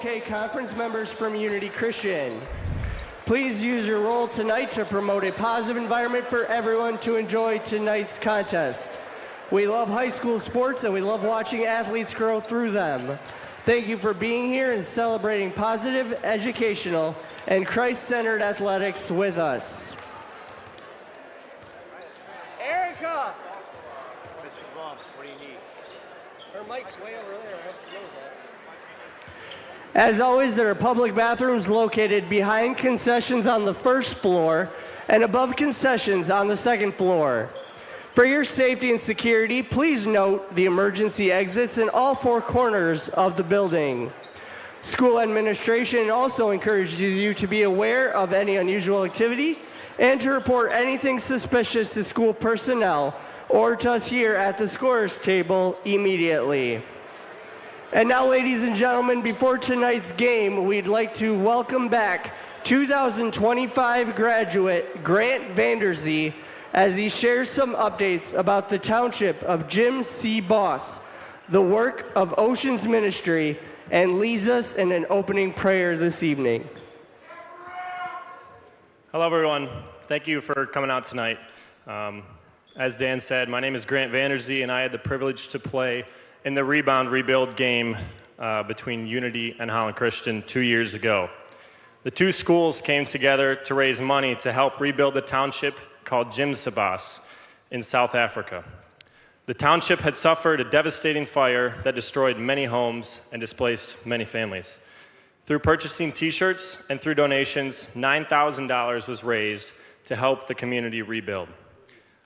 Okay, conference members from Unity Christian, please use your role tonight to promote a positive environment for everyone to enjoy tonight's contest. We love high school sports and we love watching athletes grow through them. Thank you for being here and celebrating positive, educational, and Christ-centered athletics with us. Erica! Mrs. Blum, what do you need? Her mic's way over there. As always, there are public bathrooms located behind concessions on the first floor and above concessions on the second floor. For your safety and security, please note the emergency exits in all four corners of the building. School administration also encourages you to be aware of any unusual activity and to report anything suspicious to school personnel or to us here at the scorer's table immediately. And now, ladies and gentlemen, before tonight's game, we'd like to welcome back 2025 graduate Grant Vanderzee as he shares some updates about the Township of Jim C. Boss, the work of Oceans Ministry, and leads us in an opening prayer this evening. Hello, everyone. Thank you for coming out tonight. As Dan said, my name is Grant Vanderzee, and I had the privilege to play in the Rebound Rebuild game between Unity and Holland Christian 2 years ago. The two schools came together to raise money to help rebuild a township called Jim Sabas in South Africa. The township had suffered a devastating fire that destroyed many homes and displaced many families. Through purchasing t-shirts and through donations, $9,000 was raised to help the community rebuild.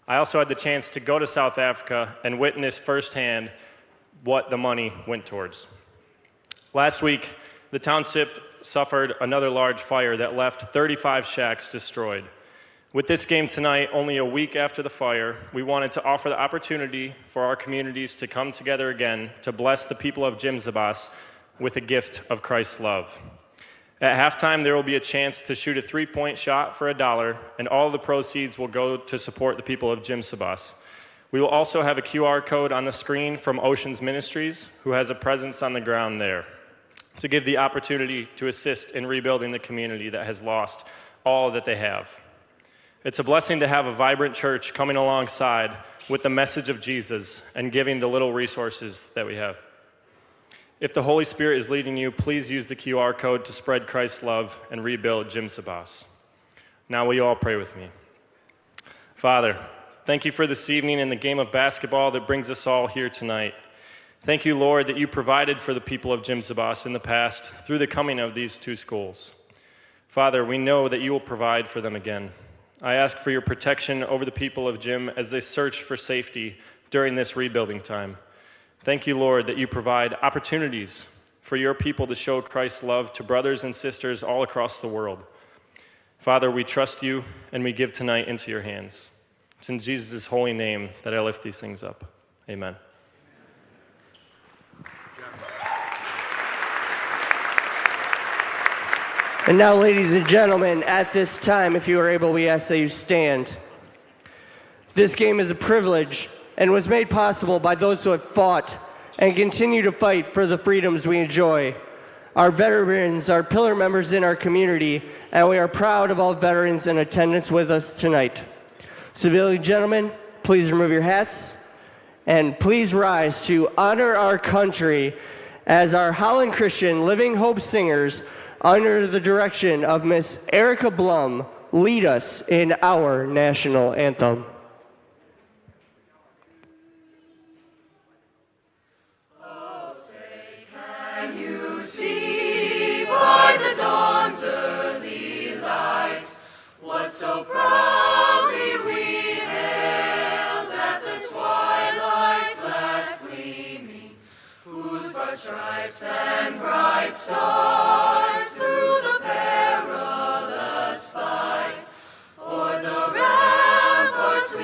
I also had the chance to go to South Africa and witness firsthand what the money went towards. Last week, the township suffered another large fire that left 35 shacks destroyed. With this game tonight, only a week after the fire, we wanted to offer the opportunity for our communities to come together again to bless the people of Jim Sabas with a gift of Christ's love. At halftime, there will be a chance to shoot a three-point shot for $1, and all the proceeds will go to support the people of Jim Sabas. We will also have a QR code on the screen from Oceans Ministries, who has a presence on the ground there, to give the opportunity to assist in rebuilding the community that has lost all that they have. It's a blessing to have a vibrant church coming alongside with the message of Jesus and giving the little resources that we have. If the Holy Spirit is leading you, please use the QR code to spread Christ's love and rebuild Jim Sabas. Now will you all pray with me? Father, thank you for this evening and the game of basketball that brings us all here tonight. Thank you, Lord, that you provided for the people of Jim Sabas in the past through the coming of these two schools. Father, we know that you will provide for them again. I ask for your protection over the people of Jim as they search for safety during this rebuilding time. Thank you, Lord, that you provide opportunities for your people to show Christ's love to brothers and sisters all across the world. Father, we trust you and we give tonight into your hands. It's in Jesus' holy name that I lift these things up. Amen. And now, ladies and gentlemen, at this time, if you are able, we ask that you stand. This game is a privilege and was made possible by those who have fought and continue to fight for the freedoms we enjoy. Our veterans are pillar members in our community, and we are proud of all veterans in attendance with us tonight. Civilian gentlemen, please remove your hats, and please rise to honor our country as our Holland Christian Living Hope singers, under the direction of Miss Erica Blum, lead us in our national anthem. Oh, say, can you see by the dawn's early light what so proudly we hailed at the twilight's last gleaming, whose broad stripes and bright stars through the perilous fight o'er the ramparts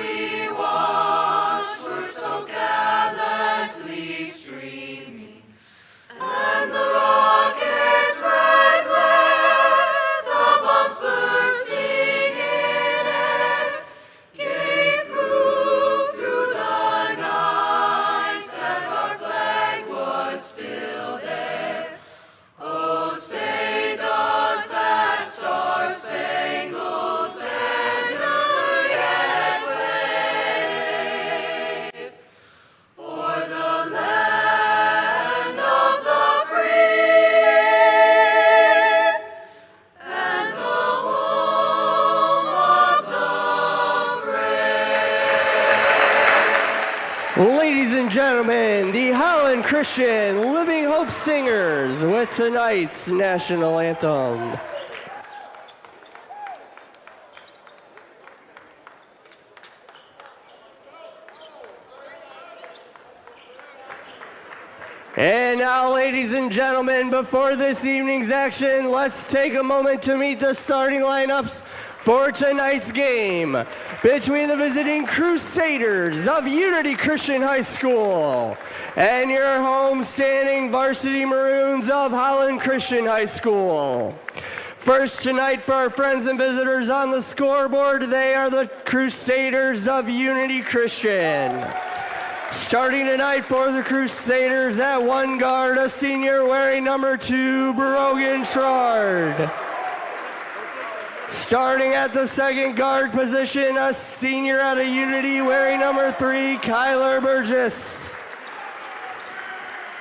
and gentlemen, the Holland Christian Living Hope Singers with tonight's national anthem. And now, ladies and gentlemen, before this evening's action, let's take a moment to meet the starting lineups for tonight's game between the visiting Crusaders of Unity Christian High School and your homestanding Varsity Maroons of Holland Christian High School. First tonight for our friends and visitors on the scoreboard, they are the Crusaders of Unity Christian. Starting tonight for the Crusaders at one guard, a senior wearing number 2, Brogan Trard. Starting at the second guard position, a senior out of Unity wearing number 3, Kyler Burgess.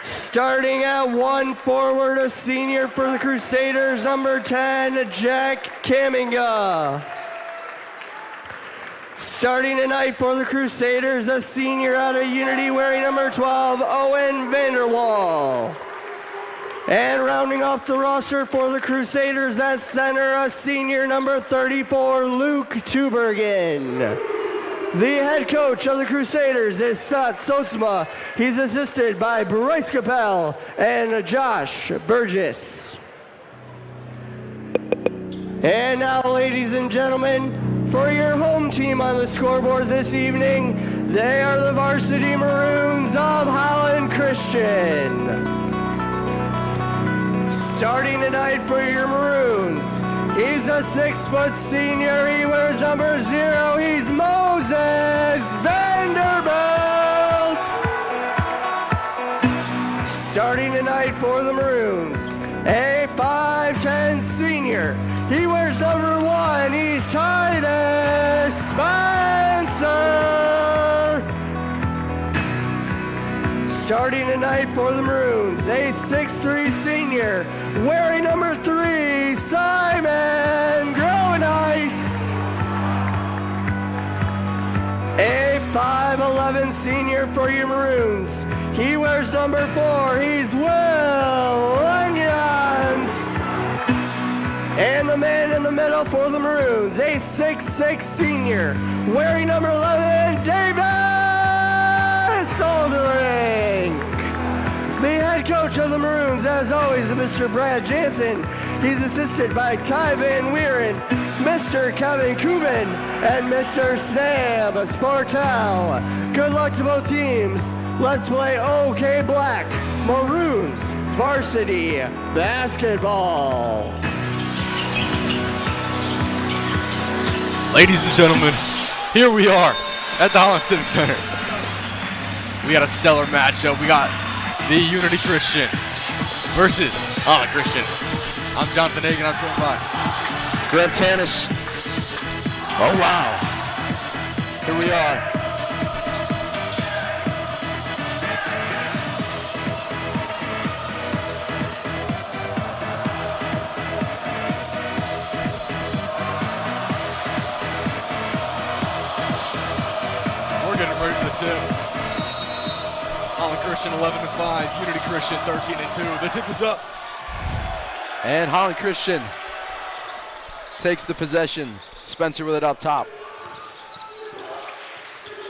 Starting at one forward, a senior for the Crusaders, number 10, Jack Kaminga. Starting tonight for the Crusaders, a senior out of Unity wearing number 12, Owen Vanderwall. And rounding off the roster for the Crusaders at center, a senior number 34, Luke Tubergen. The head coach of the Crusaders is Sat Sotsma. He's assisted by Bryce Capel and Josh Burgess. And now, ladies and gentlemen, for your home team on the scoreboard this evening, they are the Varsity Maroons of Holland Christian. Starting tonight for your Maroons, he's a 6-foot senior, he wears number 0, he's Moses Vanderbilt. Starting tonight for the Maroons, a 5'10" senior, he wears number 1, he's Titus Spencer. Starting tonight for the Maroons, a 6'3" senior, wearing number 3, Simon Growenice. A 5'11" senior for your Maroons, he wears number 4, he's Will Onions. And the man in the middle for the Maroons, a 6'6" senior, wearing number 11, Davis Aldering. The head coach of the Maroons, as always, is Mr. Brad Jansen. He's assisted by Ty Van Weeren, Mr. Kevin Kubin, and Mr. Sam Sportel. Good luck to both teams. Let's play OK Black, Maroons, Varsity Basketball. Ladies and gentlemen, here we are at the Holland Civic Center. We got a stellar matchup. We got the Unity Christian versus Holland Christian. I'm Jonathan Hagan. I'm joined by Greg Tanis. Oh, wow. Here we are. Holland Christian 11-5, Unity Christian 13-2. The tip is up. And Holland Christian takes the possession. Spencer with it up top.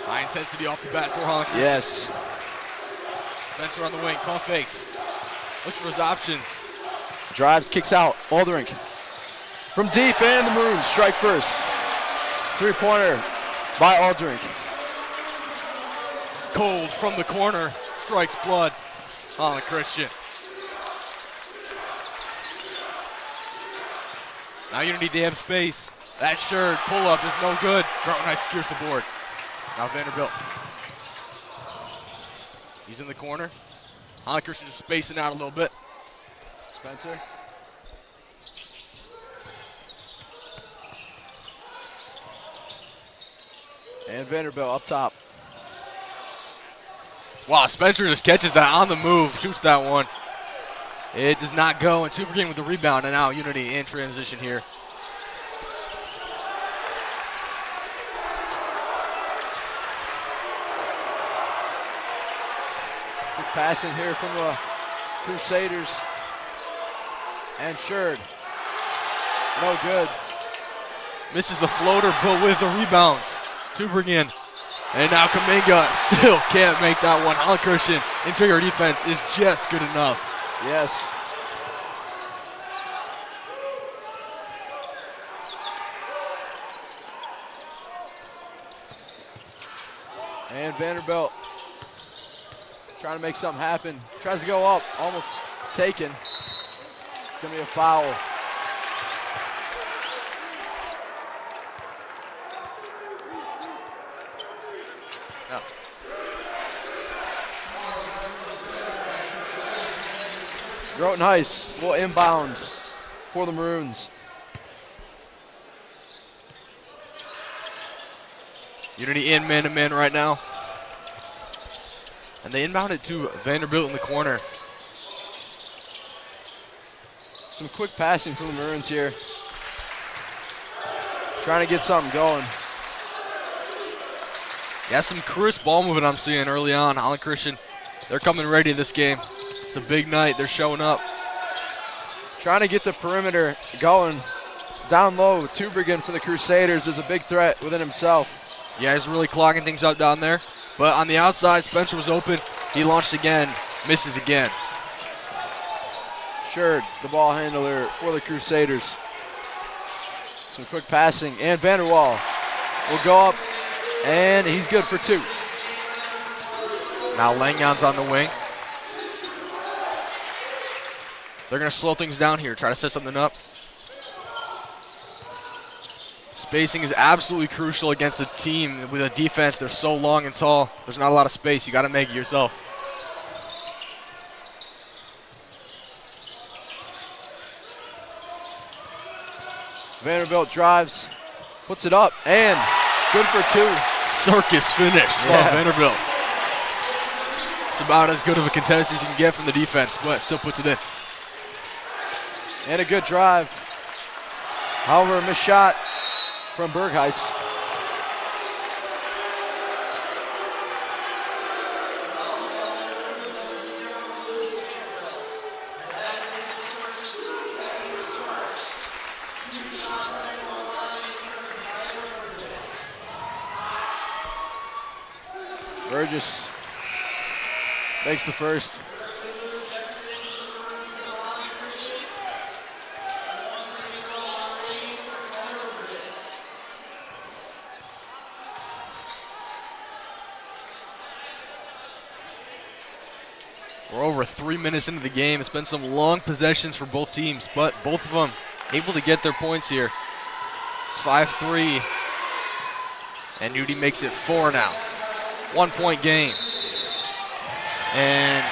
High intensity off the bat for Holland Christian. Yes. Spencer on the wing, pump fakes. Looks for his options. Drives, kicks out. Aldrink from deep, and the Maroons strike first. Three-pointer by Aldrink. Cold from the corner, strikes blood. Holland Christian. Now Unity, they have space. That Sherd pull-up is no good. Growenice secures the board. Now Vanderbilt. He's in the corner. Holland Christian just spacing out a little bit. Spencer. And Vanderbilt up top. Wow, Spencer just catches that on the move, shoots that one. It does not go, and Tubergen with the rebound, and now Unity in transition here. passing here from the Crusaders. And Sherd. No good. Misses the floater, but with the rebounds. Tubringen. And now Kaminga still can't make that one. Holland Christian interior defense is just good enough. Yes. And Vanderbilt trying to make something happen. Tries to go up, almost taken. It's going to be a foul. No. Groton Heiss will inbound for the Maroons. Unity in man-to-man right now. And they inbound it to Vanderbilt in the corner. Some quick passing from the Maroons here. Trying to get something going. Yeah, some crisp ball movement I'm seeing early on. Holland Christian, they're coming ready this game. It's a big night. They're showing up. Trying to get the perimeter going. Down low, Tubringen for the Crusaders is a big threat within himself. Yeah, he's really clogging things up down there. But on the outside, Spencer was open. He launched again, misses again. Sherd, the ball handler for the Crusaders. Some quick passing, and Vanderwall will go up, and he's good for two. Now Langhound's on the wing. They're going to slow things down here, try to set something up. Spacing is absolutely crucial against a team with a defense. They're so long and tall. There's not a lot of space. You got to make it yourself. Vanderbilt drives, puts it up, and good for two. Circus finish from Vanderbilt. It's about as good of a contest as you can get from the defense, but still puts it in. And a good drive. However, a missed shot from Bergheis. Burgess makes the first. We're over 3 minutes into the game. It's been some long possessions for both teams, but both of them able to get their points here. It's 5-3, and Nudie makes it 4 now. 1 point game. And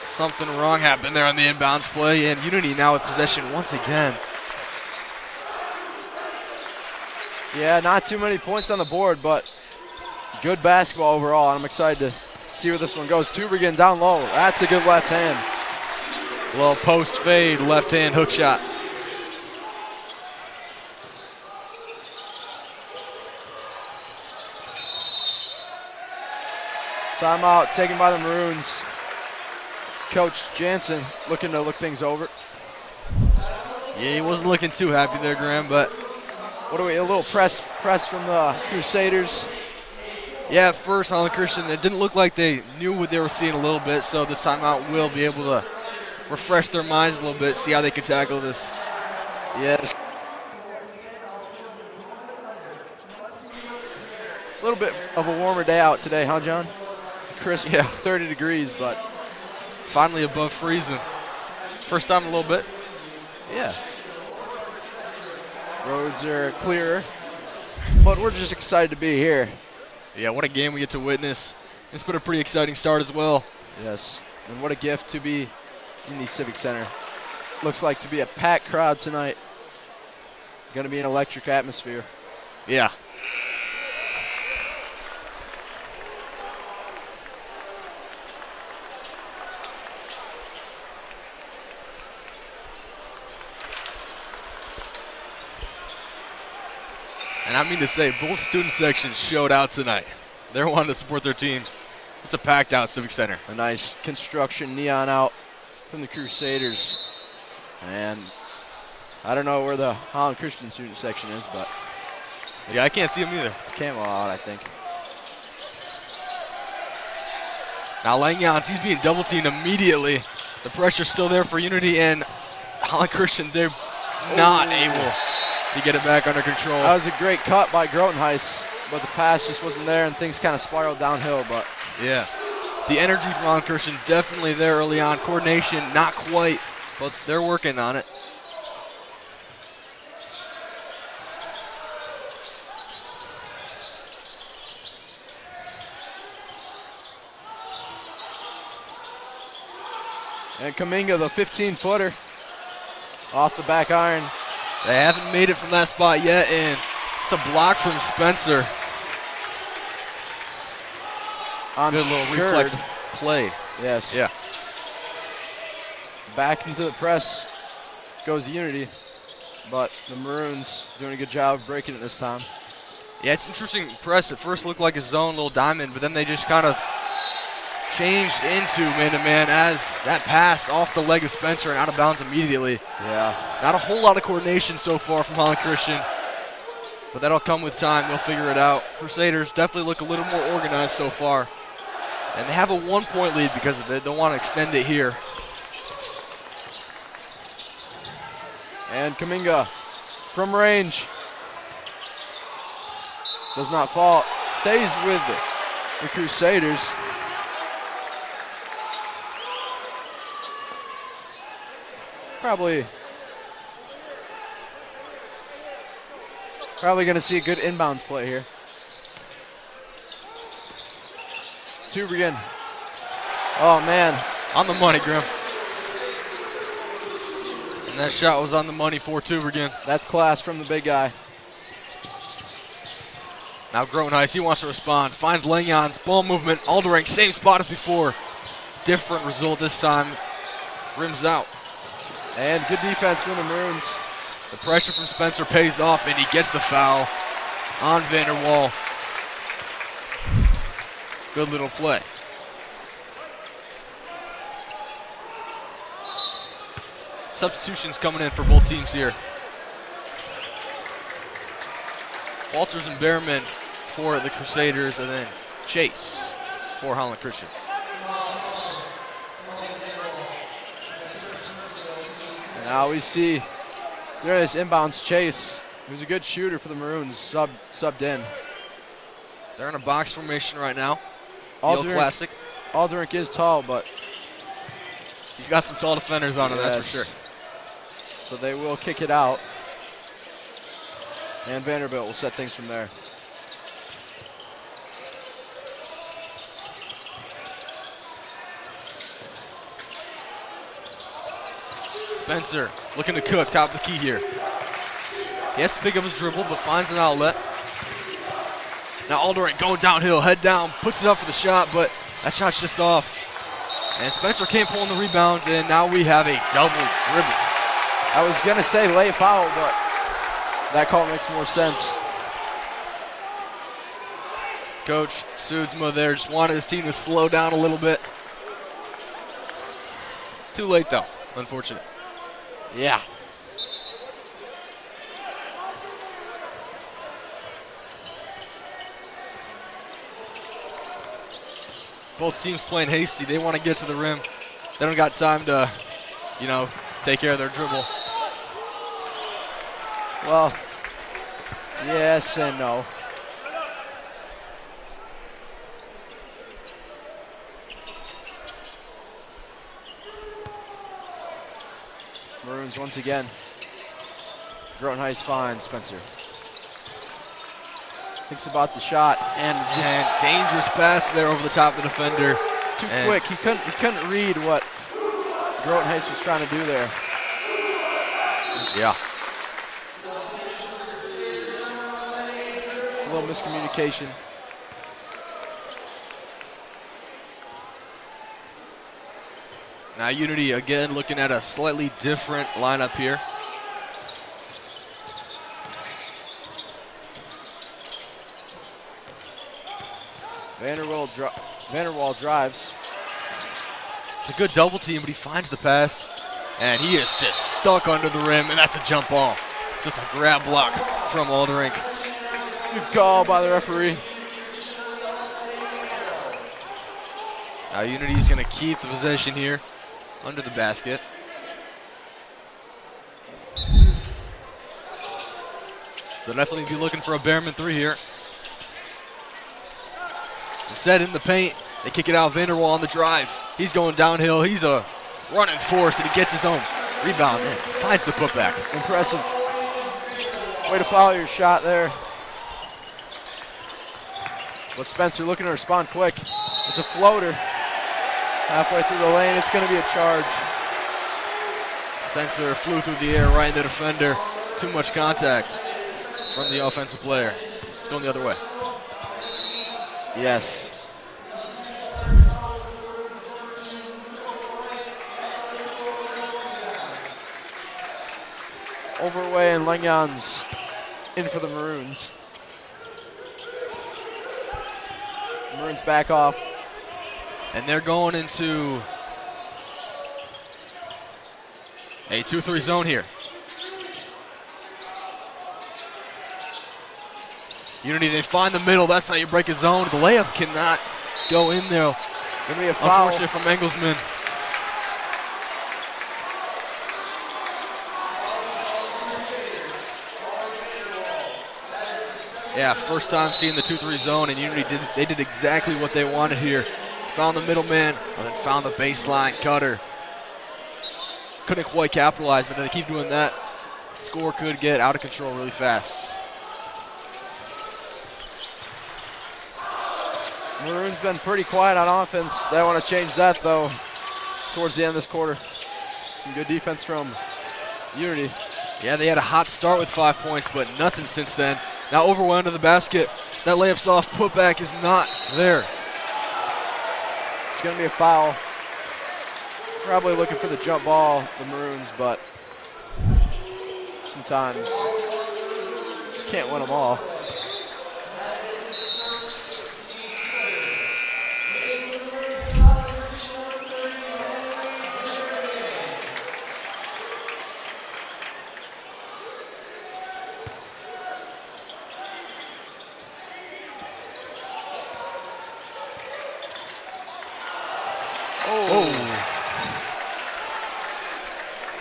something wrong happened there on the inbounds play, and Unity now with possession once again. Yeah, not too many points on the board, but good basketball overall. I'm excited to see where this one goes. Tubringen down low. That's a good left hand. Little post fade, left hand hook shot. Timeout taken by the Maroons. Coach Jansen looking to look things over. Yeah, he wasn't looking too happy there, Graham, but What do we, a little press from the Crusaders. yeah, at first, Holland Christian, it didn't look like they knew what they were seeing a little bit, so this timeout will be able to refresh their minds a little bit, see how they can tackle this. Yes. A little bit of a warmer day out today, huh, John? Crisp, Yeah. 30 degrees, but Finally above freezing. First time in a little bit. yeah. Roads are clearer, but we're just excited to be here. Yeah, what a game we get to witness. It's been a pretty exciting start as well. Yes, and what a gift to be in the Civic Center. Looks like to be a packed crowd tonight. Going to be an electric atmosphere. Yeah. And I mean to say, both student sections showed out tonight. They're wanting to support their teams. It's a packed out Civic Center. A nice construction neon out from the Crusaders. And I don't know where the Holland Christian student section is, but Yeah, I can't see them either. it's camo out, I think. Now Langyans, he's being double teamed immediately. The pressure's still there for Unity, and Holland Christian, they're not able to get it back under control. That was a great cut by Grotenhuis, but the pass just wasn't there and things kind of spiraled downhill. But Yeah. The energy from Holland Christian definitely there early on. Coordination, not quite, but they're working on it. And Kaminga, the 15-footer, off the back iron. They haven't made it from that spot yet, and it's a block from Spencer. On Good little Sherd. reflex play. Yes. Yeah. Back into the press goes Unity, but the Maroons doing a good job of breaking it this time. Yeah, it's interesting press. At first looked like a zone, little diamond, but then they just kind of changed into man-to-man as that pass off the leg of Spencer and out of bounds immediately. Yeah. Not a whole lot of coordination so far from Holland Christian, but that'll come with time. They'll figure it out. Crusaders definitely look a little more organized so far, and they have a 1-point lead because of it. They'll want to extend it here. And Kaminga from range. Does not fall. Stays with the Crusaders. Probably going to see a good inbounds play here. Tubergen. Oh, man. On the money, Grim. And that shot was on the money for Tubergen. That's class from the big guy. Now Grotenhuis, he wants to respond. Finds Langyans, ball movement, Alderink, same spot as before. Different result this time. Rims out. And good defense from the Maroons. The pressure from Spencer pays off, and he gets the foul on Vanderwall. Good little play. Substitutions coming in for both teams here. Walters and Behrman for the Crusaders, and then Chase for Holland Christian. And now we see there's this inbounds Chase, who's a good shooter for the Maroons, subbed in. They're in a box formation right now. The old classic. Alderink is tall, but He's got some tall defenders on him, that's for sure. So they will kick it out. And Vanderbilt will set things from there. Spencer looking to cook, top of the key here. He has to pick up his dribble, but finds an outlet. Now Alderink going downhill, head down, puts it up for the shot, but that shot's just off. And Spencer can't pull in the rebound, and now we have a double dribble. I was going to say late foul, but that call makes more sense. Coach Sudsma there just wanted his team to slow down a little bit. Too late, though. Unfortunate. Yeah. Both teams playing hasty. They want to get to the rim. They don't got time to, take care of their dribble. Well, yes and no. Maroons once again. Grotenhuis finds Spencer. Thinks about the shot and just dangerous pass there over the top of the defender. too quick. He couldn't read what Grotenhuis was trying to do there. Yeah. A little miscommunication. Now Unity again looking at a slightly different lineup here. Vanderwall drives. It's a good double team, but he finds the pass, and he is just stuck under the rim, and that's a jump ball. Just a grab block from Alderink. Good call by the referee. Now Unity's going to keep the possession here under the basket. They'll definitely be looking for a Behrman 3 here. Instead, in the paint, they kick it out. Vanderwall on the drive. He's going downhill. He's a running force, and he gets his own rebound and finds the putback. Impressive. Way to follow your shot there. But Spencer looking to respond quick. It's a floater. Halfway through the lane, it's going to be a charge. Spencer flew through the air right in the defender. Too much contact from the offensive player. It's going the other way. Yes. Overway and Lengyans in for the Maroons. Maroons back off. And they're going into a 2-3 zone here. Unity, they find the middle. That's how you break a zone. The layup cannot go in there. Gonna be a foul. Unfortunate from Engelsman. Yeah, first time seeing the 2-3 zone, and Unity did exactly what they wanted here. Found the middleman, and then found the baseline cutter. Couldn't quite capitalize, but if they keep doing that, the score could get out of control really fast. Maroons been pretty quiet on offense. They want to change that, though, towards the end of this quarter. Some good defense from Unity. Yeah, they had a hot start with 5 points, but nothing since then. Now Overway under the basket. That layup's off. Putback is not there. It's going to be a foul. Probably looking for the jump ball, the Maroons, but sometimes you can't win them all.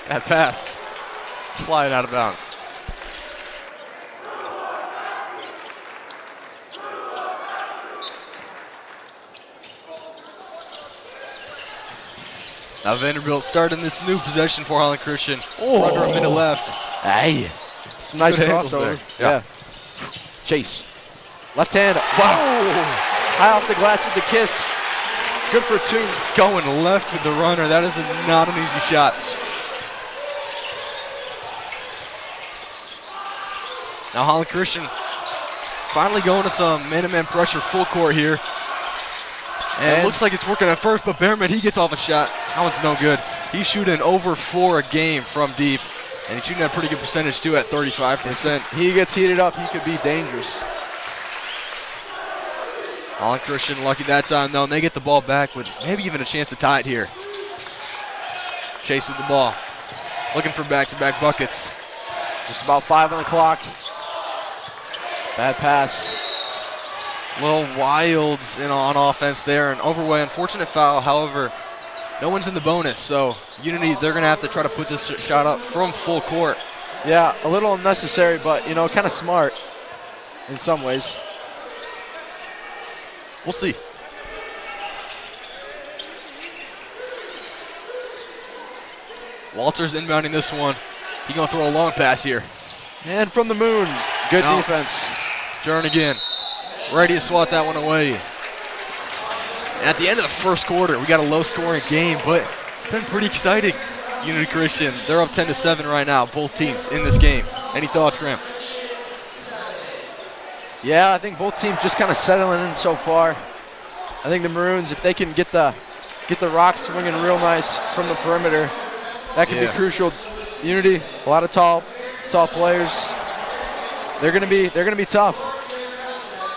That pass flying out of bounds. Now Vanderbilt starting this new possession for Holland Christian. Under a minute left. Hey, some nice good angles crossover. there. Yeah. Chase. Left hand. Wow. High off the glass with the kiss. Good for two. Going left with the runner. That is not an easy shot. Now Holland Christian finally going to some man-to-man pressure full court here. And it looks like it's working at first, but Behrman, he gets off a shot. That one's no good. He's shooting over 4 a game from deep. And he's shooting at a pretty good percentage too at 35%. If he gets heated up, he could be dangerous. Holland Christian lucky that time though, and they get the ball back with maybe even a chance to tie it here. Chase with the ball. Looking for back-to-back buckets. Just about 5 on the clock. Bad pass. Little wilds on offense there, and Overway, unfortunate foul. However, no one's in the bonus, so Unity, they're going to have to try to put this shot up from full court. Yeah, a little unnecessary, but, you know, kind of smart in some ways. We'll see. Walters inbounding this one. He's going to throw a long pass here. And from the moon, good defense. Jernigan ready to swat that one away. And at the end of the first quarter, we got a low-scoring game, but it's been pretty exciting. Unity Christian, they're up 10-7 right now, both teams in this game. Any thoughts, Graham? Yeah, I think both teams just kind of settling in so far. I think the Maroons, if they can get the rock swinging real nice from the perimeter, that could be crucial. Unity, a lot of tall players. They're gonna be tough.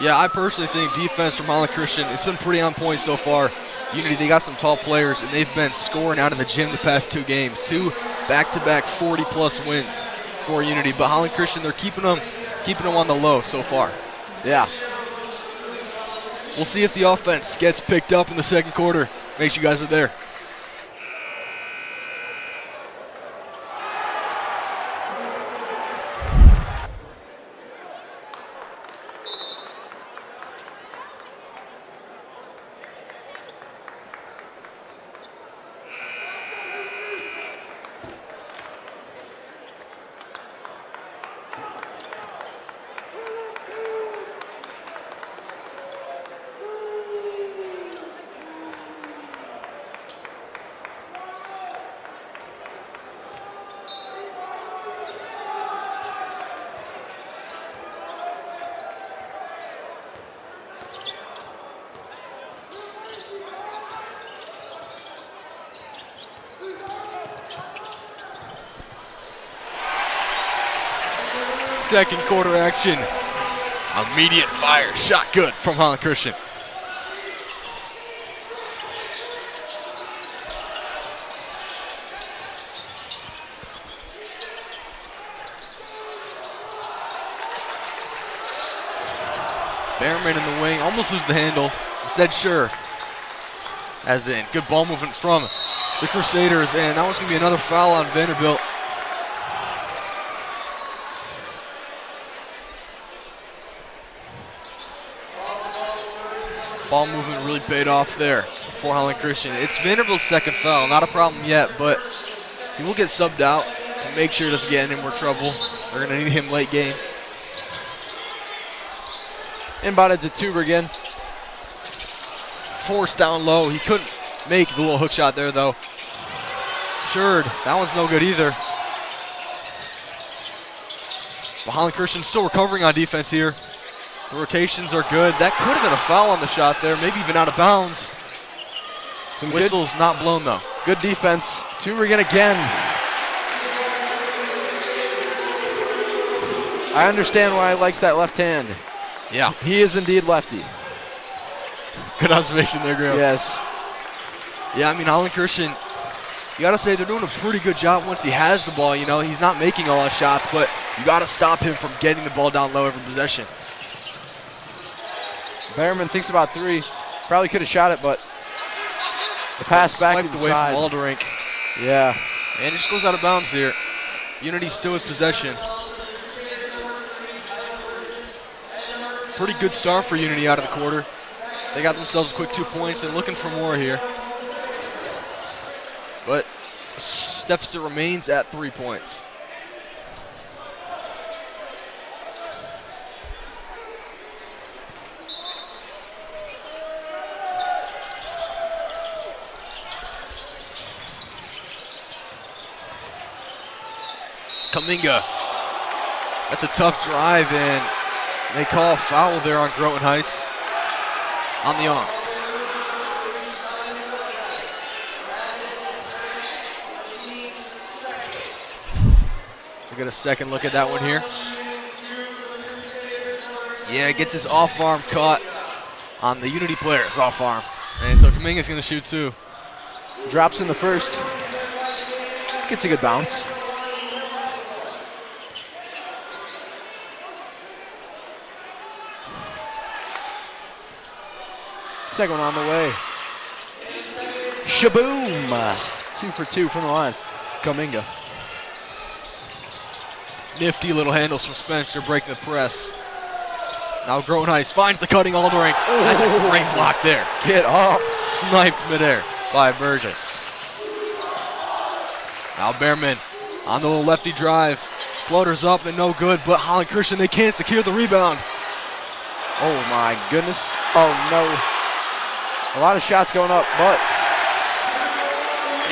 Yeah, I personally think defense from Holland Christian, it's been pretty on point so far. Unity, they got some tall players, and they've been scoring out of the gym the past 2 games. 2 back-to-back 40-plus wins for Unity. But Holland Christian, they're keeping them on the low so far. Yeah. We'll see if the offense gets picked up in the second quarter. Make sure you guys are there. Second quarter action. Immediate fire. Shot good from Holland Christian. Behrman in the wing. Almost loses the handle. Instead, sure. As in, good ball movement from the Crusaders. And that was going to be another foul on Vanderbilt. Ball movement really paid off there for Holland Christian. It's Vanderbilt's second foul, not a problem yet, but he will get subbed out to make sure he doesn't get any more trouble. They're going to need him late game. Inbounded to Tuber again. Forced down low. He couldn't make the little hook shot there, though. Shurd, that one's no good either. But Holland Christian still recovering on defense here. The rotations are good. That could have been a foul on the shot there, maybe even out of bounds. Some whistles not blown, though. Good defense. Tubergen again. I understand why he likes that left hand. Yeah. He is indeed lefty. Good observation there, Graham. Yes. Yeah, I mean, Holland Christian, you got to say they're doing a pretty good job once he has the ball. You know, he's not making all his shots, but you got to stop him from getting the ball down low every possession. Behrman thinks about 3. Probably could have shot it, but the pass back swiped inside. away from Aldrink. Yeah. And it just goes out of bounds here. Unity still with possession. Pretty good start for Unity out of the quarter. They got themselves a quick 2 points. They're looking for more here. But deficit remains at 3 points. Kaminga. That's a tough drive, and they call a foul there on Grotenhuis on the arm. We'll get a second look at that one here. Yeah, gets his off arm caught on the Unity player's off arm. And so Kaminga's going to shoot too. Drops in the first. Gets a good bounce. Second one on the way. Shaboom! 2 for 2 from the line. Kaminga. Nifty little handles from Spencer breaking the press. Now Grotenhuis finds the cutting Aldering. That's a great block there. Get up. Sniped midair by Burgess. Now Behrman on the little lefty drive. Floaters up and no good, but Holland Christian, they can't secure the rebound. Oh my goodness. Oh no. A lot of shots going up, but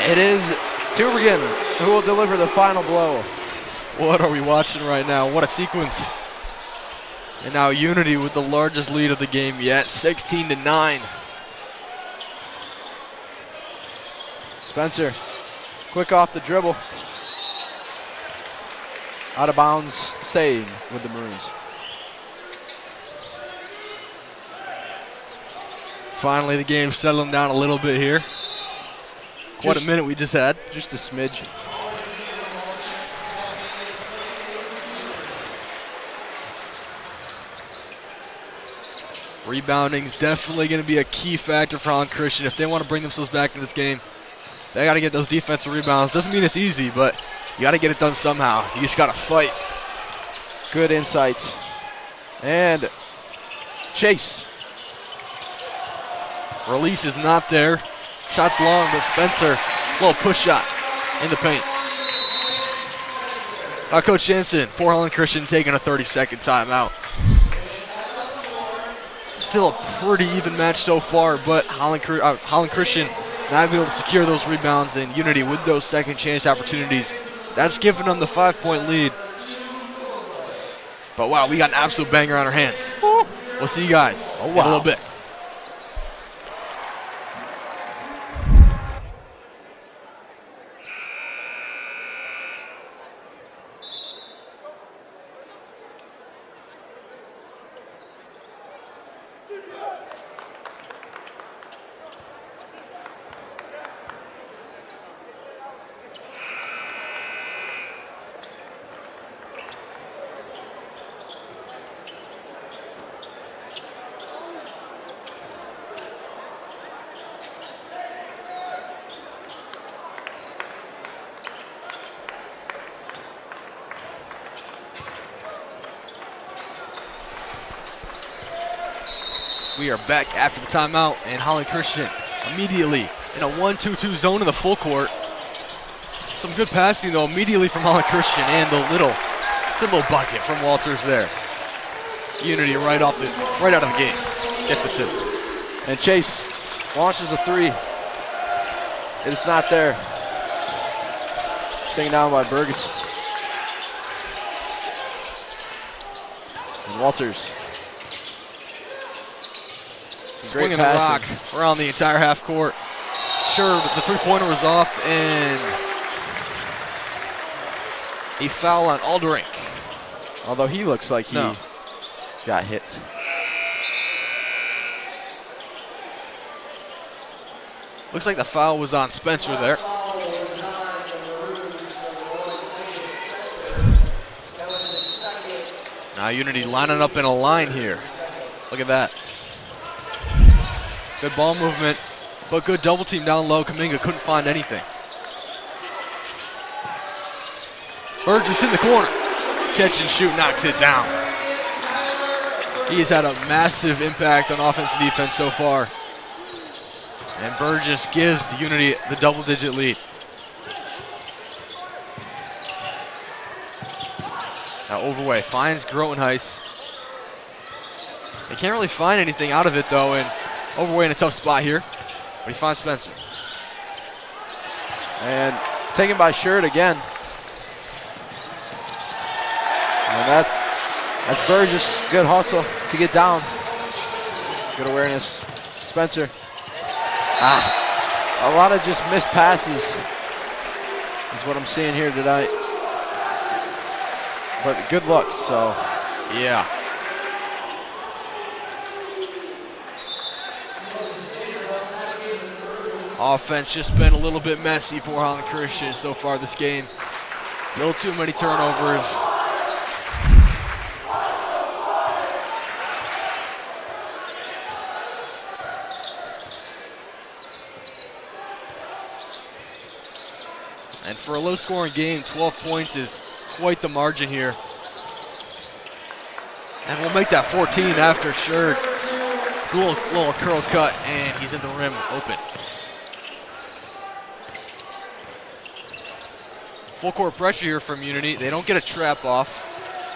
it is Tubergen who will deliver the final blow. What are we watching right now? What a sequence. And now Unity with the largest lead of the game yet, 16-9. Spencer, quick off the dribble. Out of bounds, staying with the Maroons. Finally, the game's settling down a little bit here. Quite a minute we just had. Just a smidge. Rebounding is definitely going to be a key factor for Holland Christian. If they want to bring themselves back in this game, they got to get those defensive rebounds. Doesn't mean it's easy, but you got to get it done somehow. You just got to fight. Good insights. And Chase. Release is not there. Shot's long, but Spencer, little push shot in the paint. Now Coach Jensen for Holland Christian taking a 30-second timeout. Still a pretty even match so far, but Holland Christian not able to secure those rebounds, and Unity with those second chance opportunities. That's giving them the 5-point lead. But wow, we got an absolute banger on our hands. We'll see you guys in a little bit. We are back after the timeout, and Holland Christian immediately in a 1-2-2 zone in the full court. Some good passing though immediately from Holland Christian, and the good little bucket from Walters there. Unity right out of the gate. Gets the two. And Chase launches a three. It's not there. Taken down by Burgess. And Walters. Swinging the rock around the entire half court. Sure, but the three-pointer was off, and a foul on Aldrink. Although he looks like he got hit. Looks like the foul was on Spencer there. Now Unity lining up in a line here. Look at that. Good ball movement, but good double team down low. Kuminga couldn't find anything. Burgess in the corner. Catch and shoot, knocks it down. He has had a massive impact on offense and defense so far. And Burgess gives Unity the double-digit lead. Now Overway finds Grotenhuis. They can't really find anything out of it though, and Overway in a tough spot here, but he finds Spencer. And taken by Shirt again. And that's Burgess. Good hustle to get down. Good awareness. Spencer. A lot of just missed passes is what I'm seeing here tonight. But good looks, so. Yeah. Offense just been a little bit messy for Holland Christian so far this game. A little too many turnovers. And for a low-scoring game, 12 points is quite the margin here. And we'll make that 14 after Sherd. Little curl cut, and he's in the rim open. Full court pressure here from Unity. They don't get a trap off.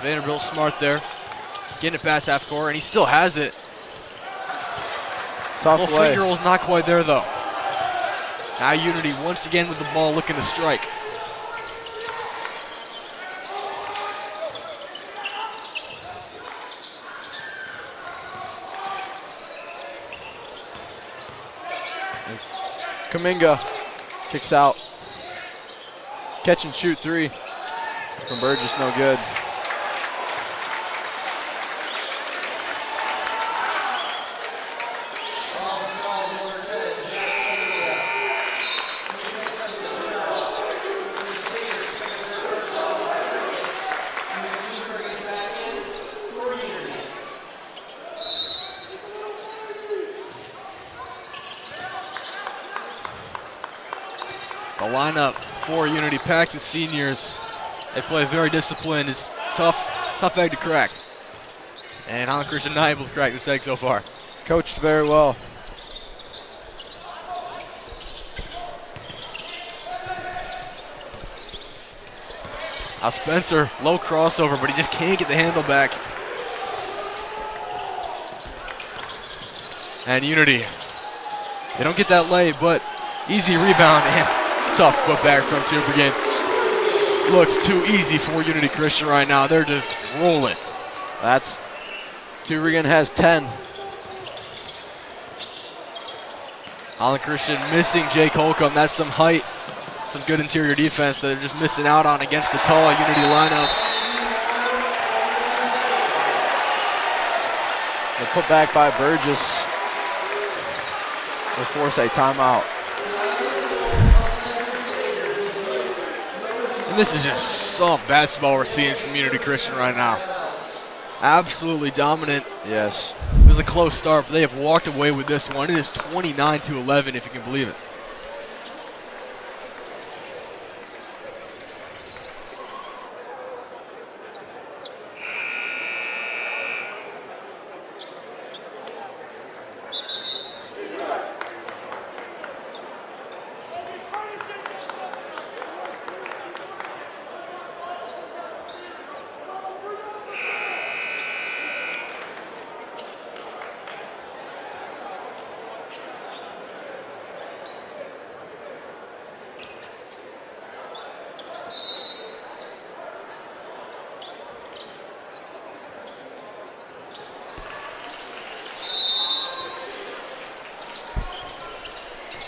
Vanderbilt smart there. Getting it past half court, and he still has it. Tough Little play. finger roll's not quite there though. Now Unity once again with the ball looking to strike. Kuminga kicks out. Catch and shoot three from Burgess, no good. lineup for Unity packed with seniors. They play very disciplined. It's tough egg to crack. And Holland Christian not able to crack this egg so far. Coached very well. Now Spencer, low crossover, but he just can't get the handle back. And Unity, they don't get that late, but easy rebound and tough put back from Tubergen. Looks too easy for Unity Christian right now. They're just rolling. Tubergen has 10. Holland Christian missing Jake Holcomb. That's some height, some good interior defense that they're just missing out on against the tall Unity lineup. The put back by Burgess will force a timeout. And this is just some basketball we're seeing from Unity Christian right now. Absolutely dominant. Yes. It was a close start, but they have walked away with this one. It is 29-11, if you can believe it.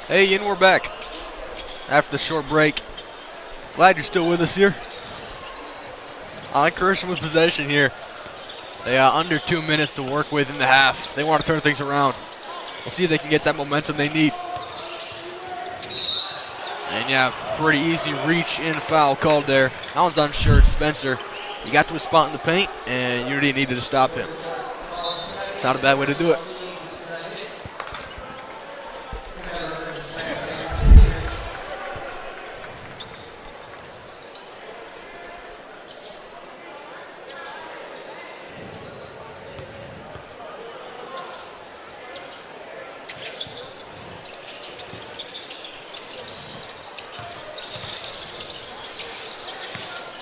Hey, and we're back after the short break. Glad you're still with us here. Holland Christian with possession here. They under 2 minutes to work with in the half. They want to turn things around. We'll see if they can get that momentum they need. And yeah, pretty easy reach in foul called there. That one's unsure. Spencer, he got to a spot in the paint, and Unity needed to stop him. It's not a bad way to do it.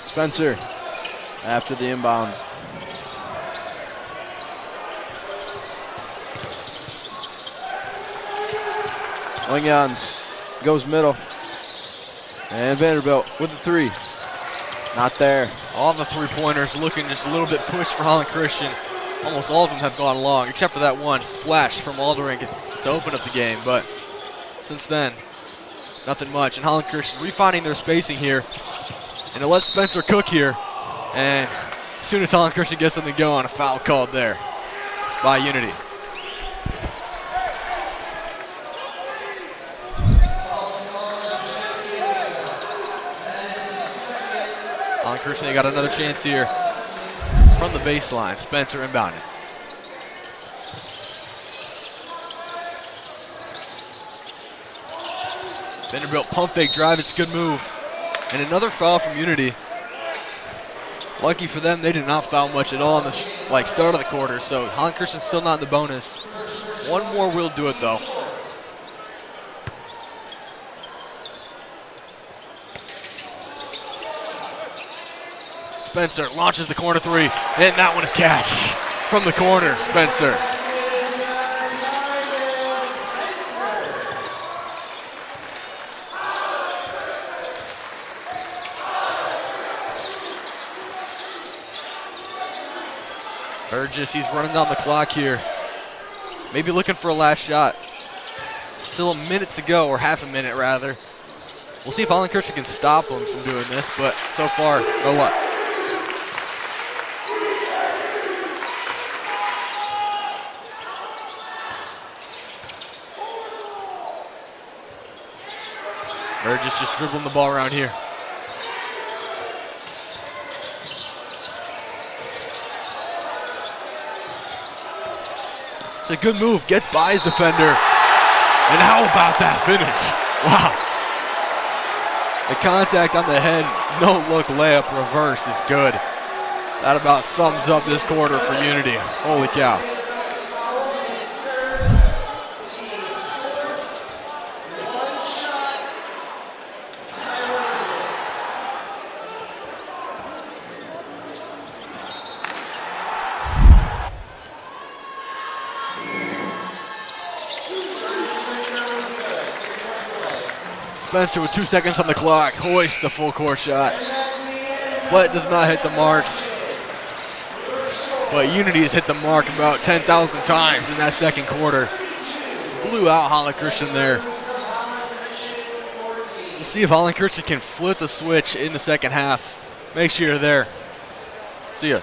Spencer after the inbound. Lingyans goes middle. And Vanderbilt with the three. Not there. All the three-pointers looking just a little bit pushed for Holland Christian. Almost all of them have gone long, except for that one splash from Aldering to open up the game. But since then, nothing much. And Holland Christian refining their spacing here. And it lets Spencer cook here. And as soon as Holland Christian gets something going, a foul called there by Unity. Holland Christian, they got another chance here from the baseline. Spencer inbounded. Vanderbilt pump fake drive, it's a good move. And another foul from Unity. Lucky for them, they did not foul much at all in the start of the quarter, so Holland Christian's still not in the bonus. One more will do it though. Spencer launches the corner three, and that one is cash from the corner. Spencer. Burgess, he's running down the clock here. Maybe looking for a last shot. Still a minute to go, or half a minute rather. We'll see if Holland Christian can stop him from doing this, but so far, no luck. Burgess just dribbling the ball around here. It's a good move, gets by his defender. And how about that finish? Wow. The contact on the head, no look layup reverse is good. That about sums up this quarter for Unity. Holy cow. Spencer with 2 seconds on the clock, hoists the full court shot. But it does not hit the mark. But Unity has hit the mark about 10,000 times in that second quarter. Blew out Holland Christian there. We'll see if Holland Christian can flip the switch in the second half. Make sure you're there. See ya.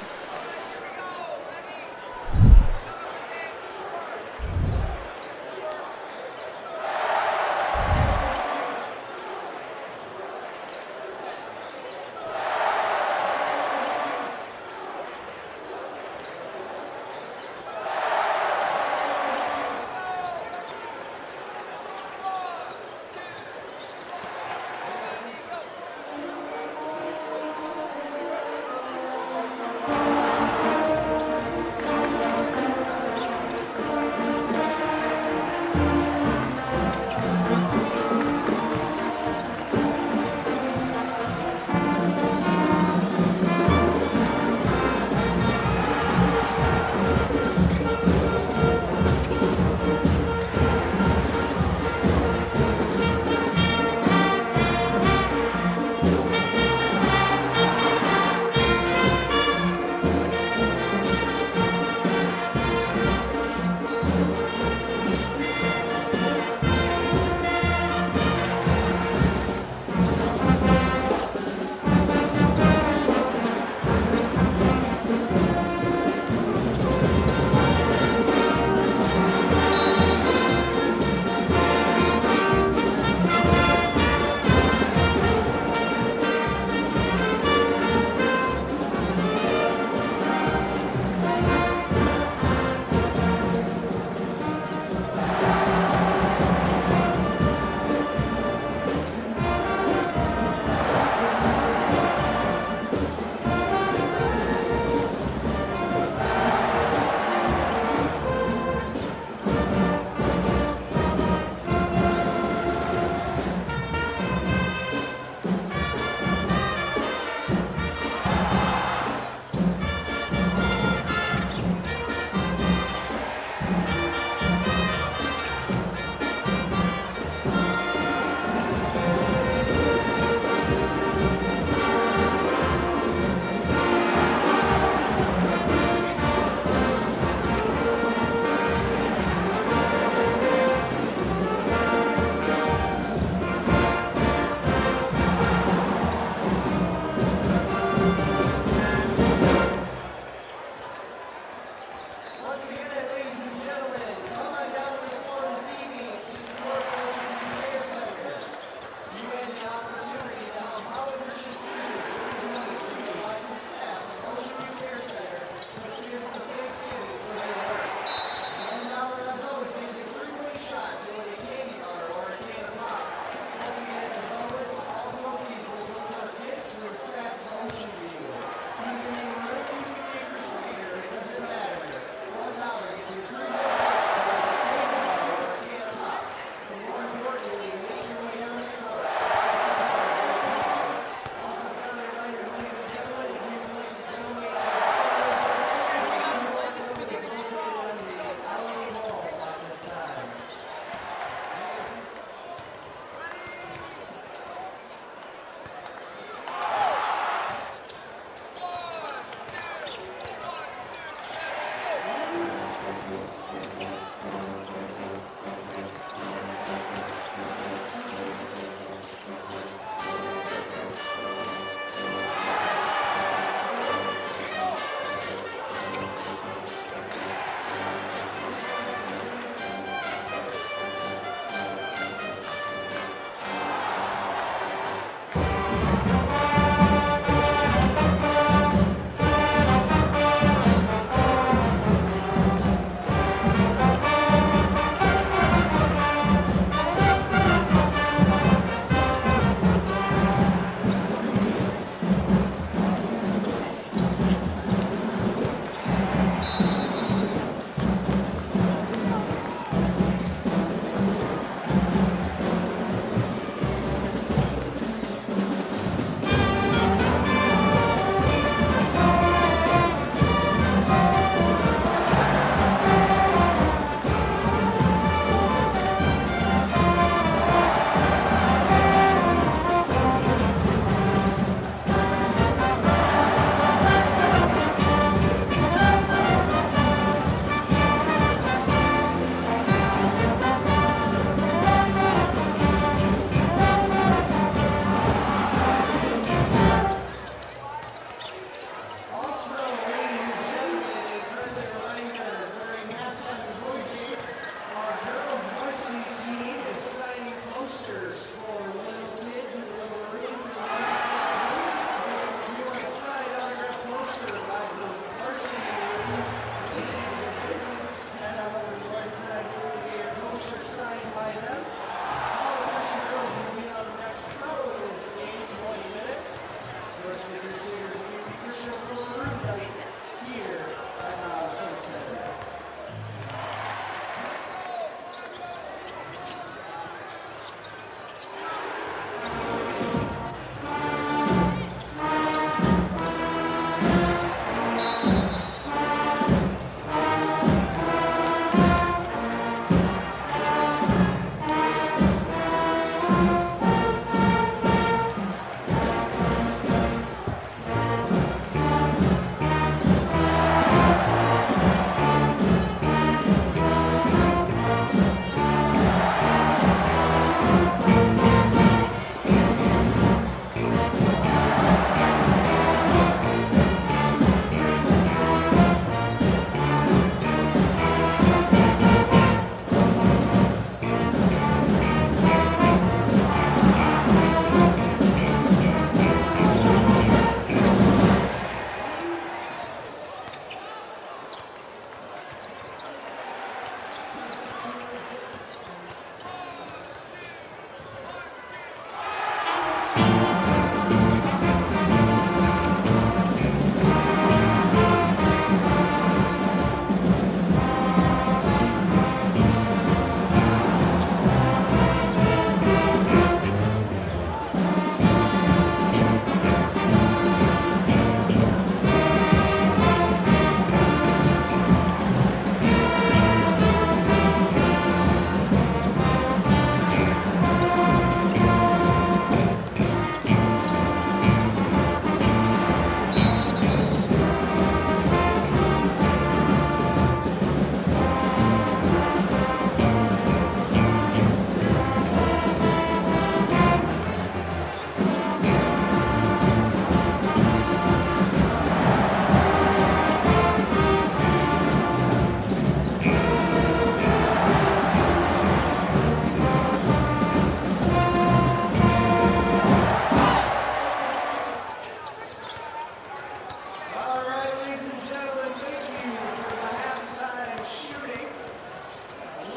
for the halftime shooting.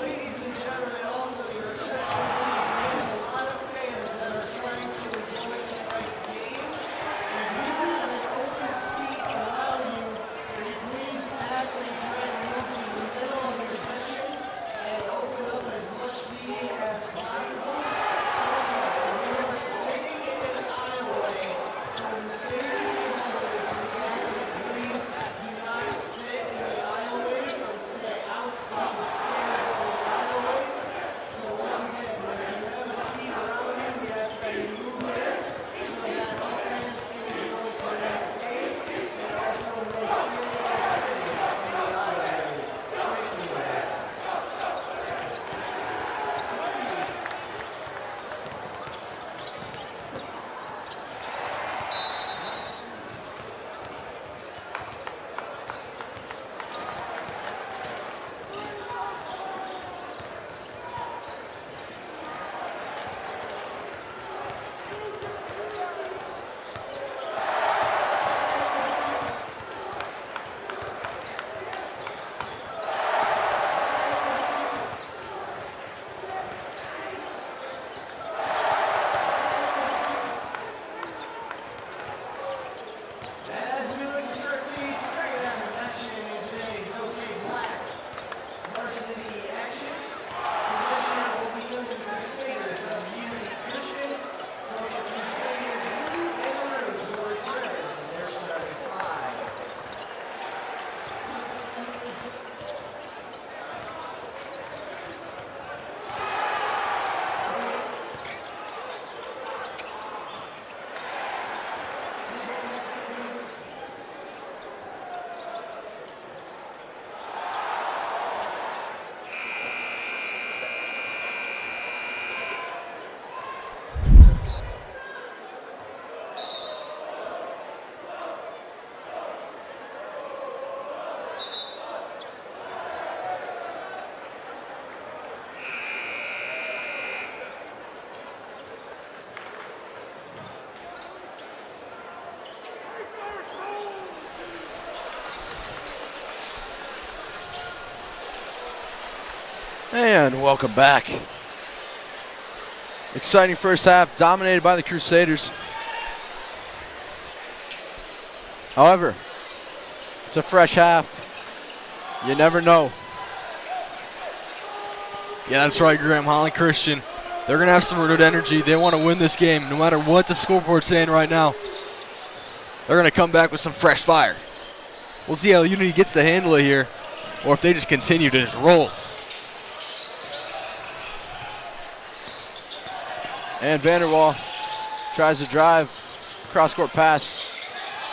Ladies and gentlemen, also your attention, please. We have a lot of fans that are trying to enjoy tonight's game. If we have an open seat allow you, will you please pass and try to move to the middle of your section and open up as much seating as possible. Also, if you are sitting in an aisleway, for the safety of others, we ask that please do not sit in the aisleways and stay out from the stairs or the aisleways. So once again, if you have a seat around you, we ask that you move in so that all fans can enjoy tonight's game and also no serious sitting in the aisleways. Thank you. As we look to start the second half of action in today's OK Black Varsity action, position will be under the Crusaders of Unity Christian. For the Crusaders and Maroons will return their starting five. And welcome back. Exciting first half, dominated by the Crusaders. However, it's a fresh half. You never know. Yeah, that's right, Graham. Holland Christian, they're going to have some renewed energy. They want to win this game no matter what the scoreboard's saying right now. They're going to come back with some fresh fire. We'll see how Unity gets to handle it here or if they just continue to just roll. And Vanderwall tries to drive, cross-court pass.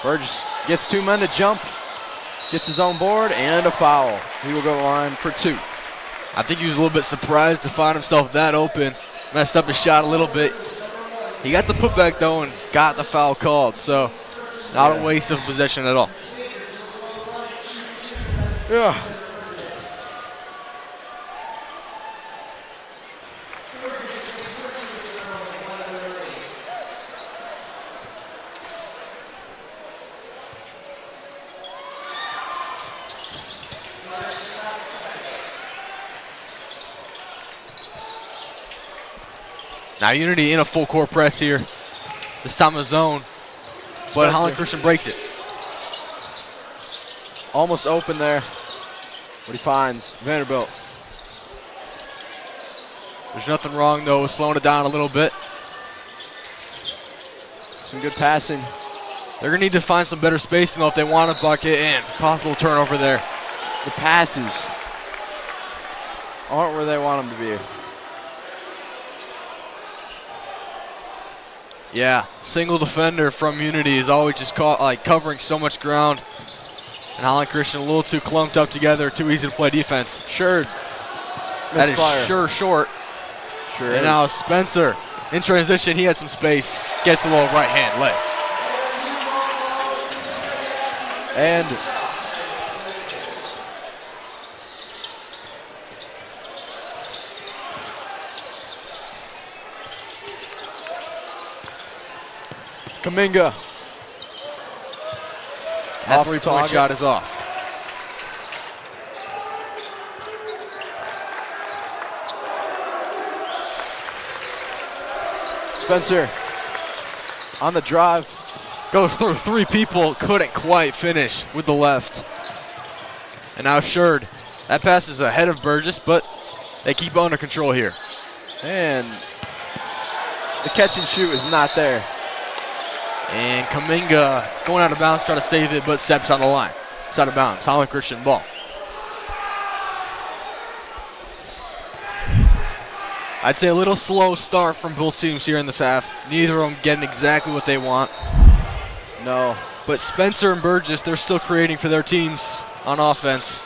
Burgess gets two men to jump, gets his own board, and a foul. He will go line for two. I think he was a little bit surprised to find himself that open. Messed up his shot a little bit. He got the putback, though, and got the foul called. So not a waste of possession at all. Yeah. Now Unity in a full court press here. This time a zone. But Holland Christian breaks it. Almost open there. What he finds, Vanderbilt. There's nothing wrong, though, with slowing it down a little bit. Some good passing. They're going to need to find some better spacing, though, if they want a bucket, and cause a little turnover there. The passes aren't where they want them to be. Yeah, single defender from Unity is always just covering so much ground. And Holland Christian a little too clumped up together, too easy to play defense. Sure. That is Misfire. sure short. Sure And is. now Spencer, in transition, he had some space. Gets a little right hand lay. And Kaminga. That Off three-point target. shot is off. Spencer on the drive. Goes through 3 people, couldn't quite finish with the left. And now Sherd. That pass is ahead of Burgess, but they keep it under control here. And the catch and shoot is not there. And Kaminga going out of bounds, trying to save it, but steps on the line. It's out of bounds. Holland Christian ball. I'd say a little slow start from both teams here in this half. Neither of them getting exactly what they want. No. But Spencer and Burgess, they're still creating for their teams on offense.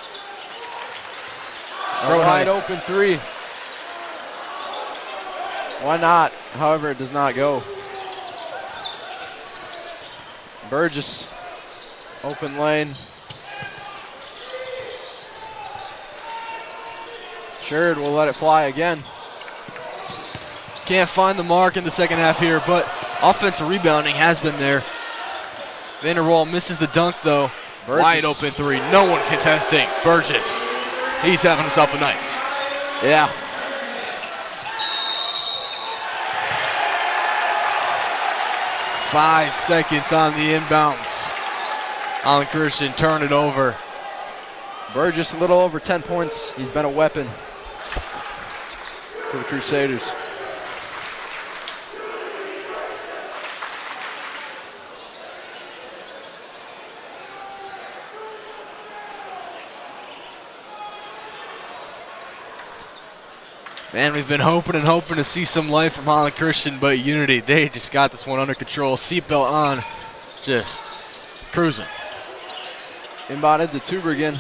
A wide open 3. Why not? However, it does not go. Burgess, open lane. Sherd will let it fly again. Can't find the mark in the second half here, but offensive rebounding has been there. Vanderwall misses the dunk, though. Burgess. Wide open 3. No one contesting. Burgess. He's having himself a night. Yeah. Five seconds on the inbounds. Holland Christian turn it over. Burgess a little over 10 points. He's been a weapon for the Crusaders. Man, we've been hoping and hoping to see some life from Holland Christian, but Unity, they just got this one under control. Seatbelt on, just cruising. Inbound into Tubergen.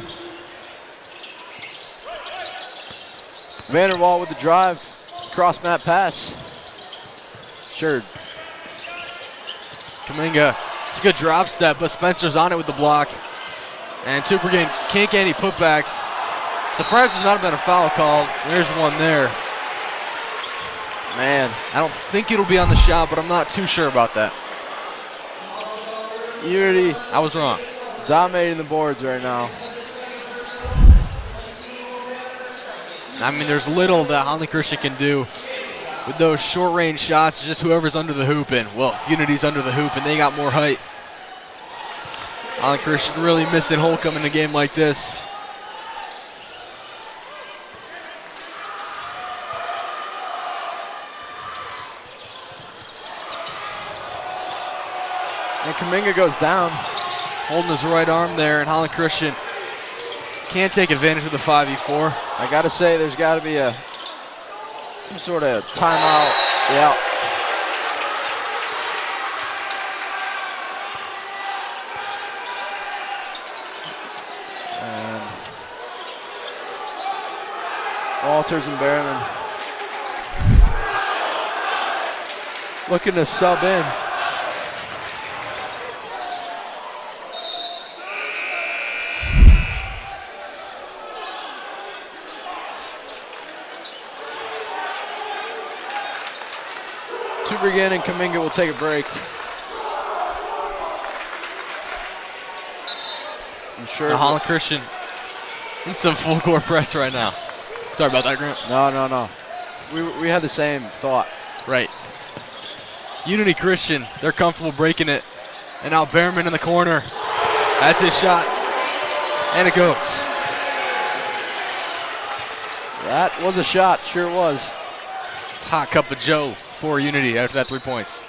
Vanderwall with the drive. Cross mat pass. Sherd. Kaminga, it's a good drop step, but Spencer's on it with the block. And Tubergen can't get any putbacks. Surprised there's not been a foul called. There's one there. Man, I don't think it'll be on the shot, but I'm not too sure about that. Unity I was wrong. dominating the boards right now. I mean, there's little that Holland Christian can do with those short-range shots, just whoever's under the hoop. And, well, Unity's under the hoop, and they got more height. Holland Christian really missing Holcomb in a game like this. And Kaminga goes down. Holding his right arm there, and Holland Christian can't take advantage of the 5v4. I gotta say, there's gotta be some sort of timeout. Yeah. And Walters and Behrman looking to sub in. Tubergen and Kaminga will take a break. I'm sure. Now Holland Christian in some full court press right now. Sorry about that, Grant. No. We had the same thought. Right. Unity Christian, they're comfortable breaking it. And now Behrman in the corner. That's his shot. And it goes. That was a shot, sure was. Hot cup of Joe for Unity after that 3 points.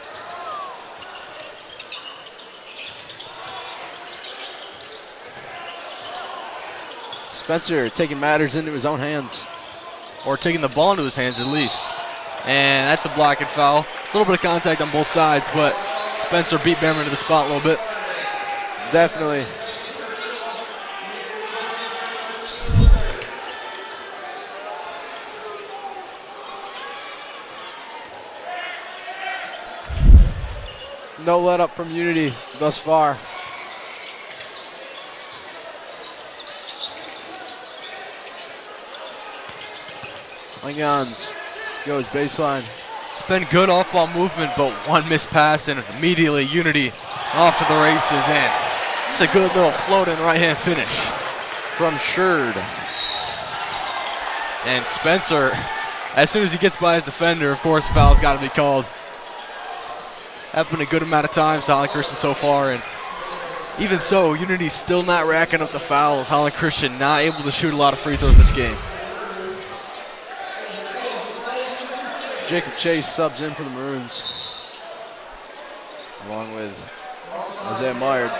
Spencer taking matters into his own hands. Or taking the ball into his hands at least. And that's a block and foul. A little bit of contact on both sides, but Spencer beat Behrman to the spot a little bit. Definitely. No let up from Unity thus far. Langans goes baseline. It's been good off-ball movement, but one missed pass, and immediately Unity off to the races, and it's a good little floating right-hand finish From Sherd. And Spencer, as soon as he gets by his defender, of course, foul's got to be called. happened a good amount of times to Holland Christian so far, and even so, Unity's still not racking up the fouls. Holland Christian not able to shoot a lot of free throws this game. Jacob Chase subs in for the Maroons, along with Isaiah Meyer.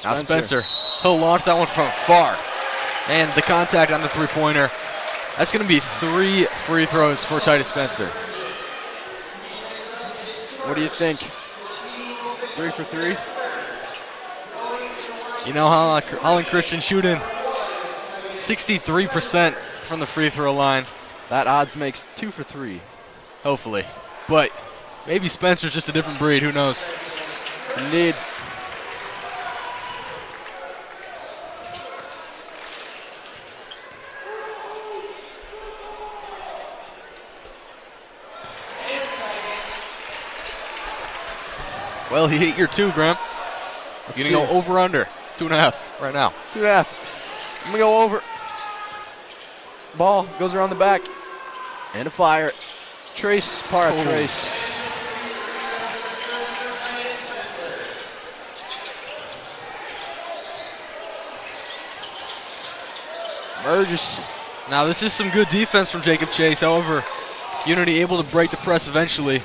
Now Spencer, he'll launch that one from far. And the contact on the three-pointer. That's going to be 3 free throws for Titus Spencer. What do you think? 3 for 3? You know, Holland Christian shooting 63% from the free throw line. That odds makes 2 for 3. Hopefully. But maybe Spencer's just a different breed. Who knows? Indeed. Well, he hit your 2, Graham. You're going to go over under 2.5 right now. 2.5. I'm going to go over. Ball goes around the back. And a fire. Trace, Trace. Burgess. Now, this is some good defense from Jacob Chase. However, Unity able to break the press eventually.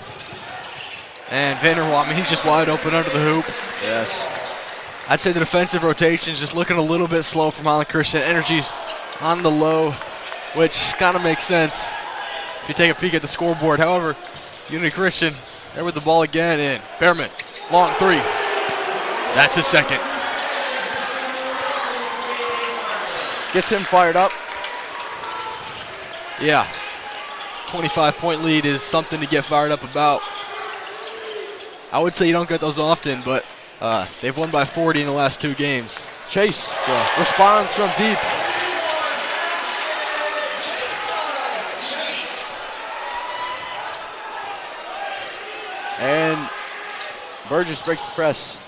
And Vanderwall, I mean, he's just wide open under the hoop. Yes. I'd say the defensive rotation is just looking a little bit slow from Holland Christian. Energy's on the low, which kind of makes sense if you take a peek at the scoreboard. However, Unity Christian there with the ball again, and Behrman, long 3. That's his second. Gets him fired up. Yeah. 25-point lead is something to get fired up about. I would say you don't get those often, but they've won by 40 in the last 2 games. Chase responds from deep. And Burgess breaks the press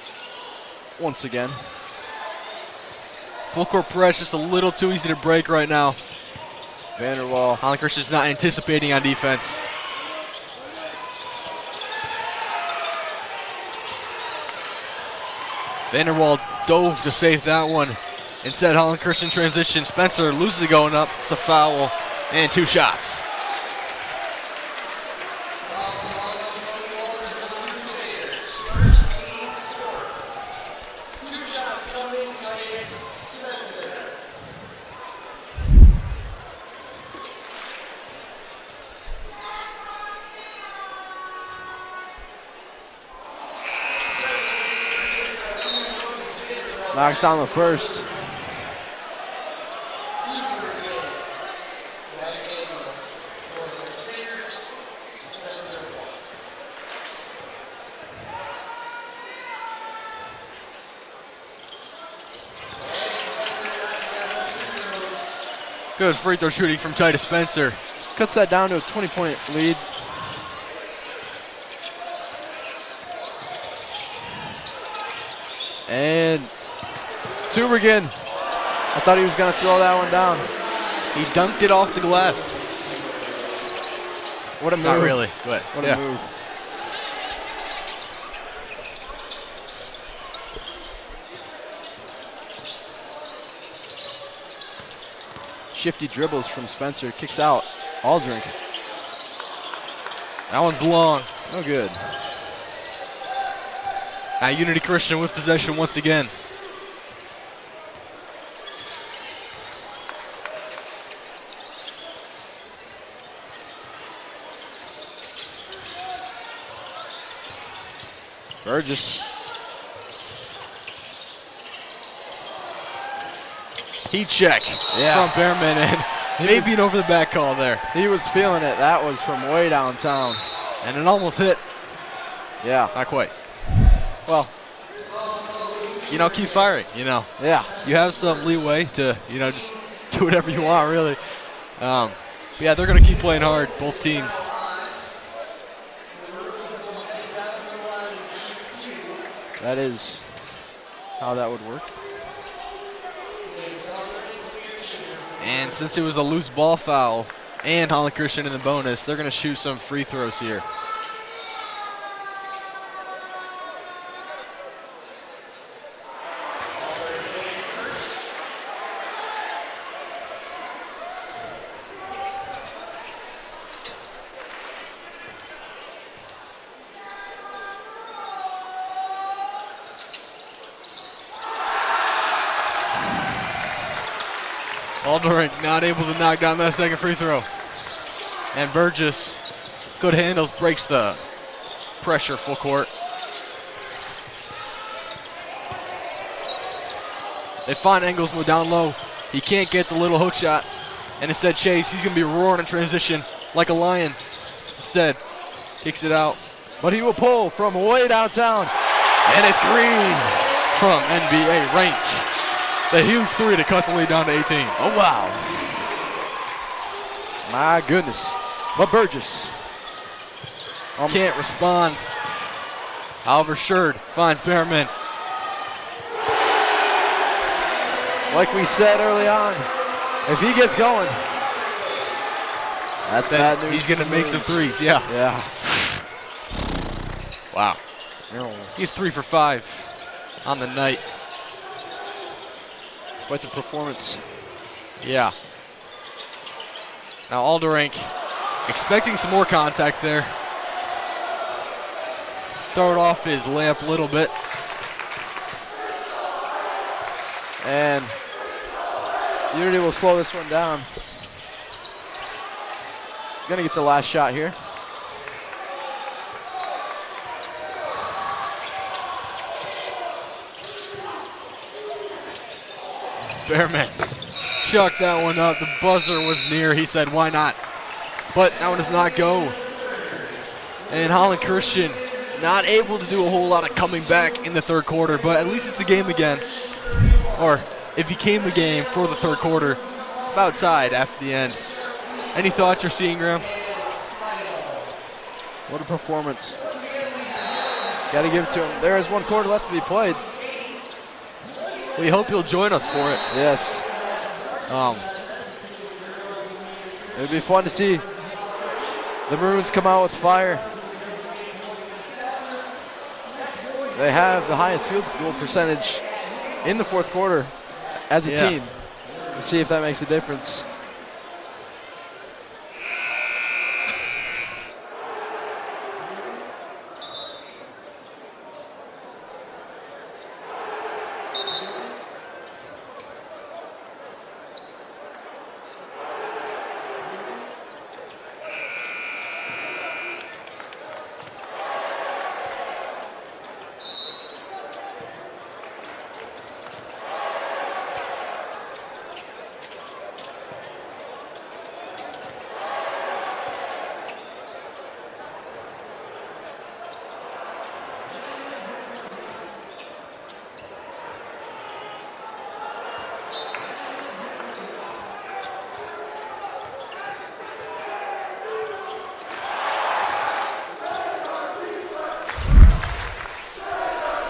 once again. Full court press just a little too easy to break right now. Vanderwall. Holland Christian's not anticipating on defense. Vanderwall dove to save that one. Instead, Holland Christian transition. Spencer loses it going up. It's a foul and 2 shots. Knocks down the first. Good free throw shooting from Titus Spencer. Cuts that down to a 20-point lead. And Tubergen. I thought he was going to throw that one down. He dunked it off the glass. What a move. Not really, but What yeah. a move. Shifty dribbles from Spencer. Kicks out. Aldrink. That one's long. No good. Now Unity Christian with possession once again. Burgess. Heat check Yeah. from Behrman, and maybe an over the back call there. He was feeling it. That was from way downtown. And it almost hit. Yeah. Not quite. Well, You know, keep firing, you know. yeah. You have some leeway to, just do whatever you want, really. But yeah, they're going to keep playing hard, both teams. That is how that would work. And since it was a loose ball foul and Holland Christian in the bonus, they're going to shoot some free throws here. Aldering not able to knock down that second free throw. And Burgess, good handles, breaks the pressure full court. They find Engelsmo down low. He can't get the little hook shot. And instead Chase, he's going to be roaring in transition like a lion. Instead, kicks it out. But he will pull from way downtown. And it's Green. From NBA range. The huge three to cut the lead down to 18. Oh, wow. My goodness. But Burgess can't respond. Oliver Sherd finds Behrman. Like we said early on, if he gets going, that's bad news. He's going to make some threes, yeah. Yeah. Wow. He's 3 for 5 on the night. Quite the performance. Yeah. Now Alderink expecting some more contact there. Throw it off his layup a little bit. And Unity will slow this one down. Gonna get the last shot here. Behrman chucked that one up. The buzzer was near. He said, why not? But that one does not go. And Holland Christian not able to do a whole lot of coming back in the third quarter, but at least it's a game again. Or it became a game for the third quarter. About tied after the end. Any thoughts you're seeing, Graham? What a performance. Got to give it to him. There is one quarter left to be played. We hope you'll join us for it. Yes. It would be fun to see the Maroons come out with fire. They have the highest field goal percentage in the fourth quarter as a team. We'll see if that makes a difference.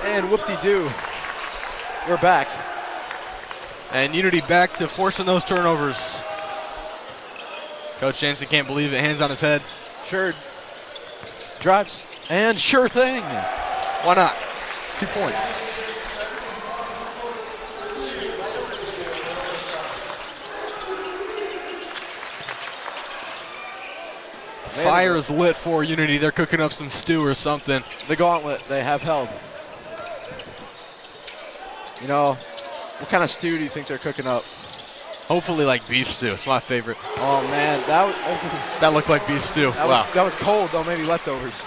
And whoop-de-doo, we're back. And Unity back to forcing those turnovers. Coach Jansen can't believe it, hands on his head. Sure. Drives, and sure thing. Why not? 2 points. Fire is lit for Unity. They're cooking up some stew or something. The gauntlet they have held. You know, what kind of stew do you think they're cooking up? Hopefully like beef stew. It's my favorite. Oh, man. That looked like beef stew. Wow. That was cold, though. Maybe leftovers.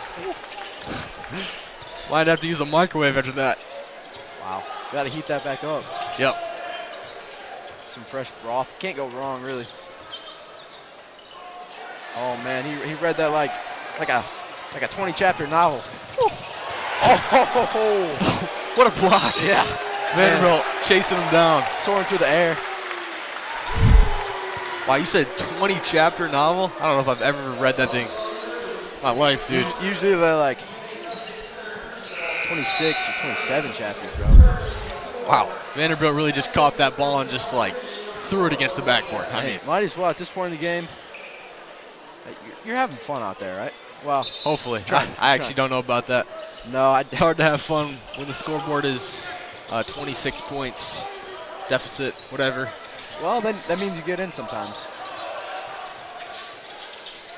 Might have to use a microwave after that. Wow. Got to heat that back up. Yep. Some fresh broth. Can't go wrong, really. Oh, man. He read that like a 20-chapter novel. Oh! What a block. Yeah. Vanderbilt chasing him down. Soaring through the air. Wow, you said 20 chapter novel? I don't know if I've ever read that thing in my life, dude. Usually they're like 26 or 27 chapters, bro. Wow. Vanderbilt really just caught that ball and just like threw it against the backboard. I mean, Might as well at this point in the game. You're having fun out there, right? Well, hopefully. I actually don't know about that. no, It's hard to have fun when the scoreboard is 26 points, deficit, whatever. well, then that means you get in sometimes.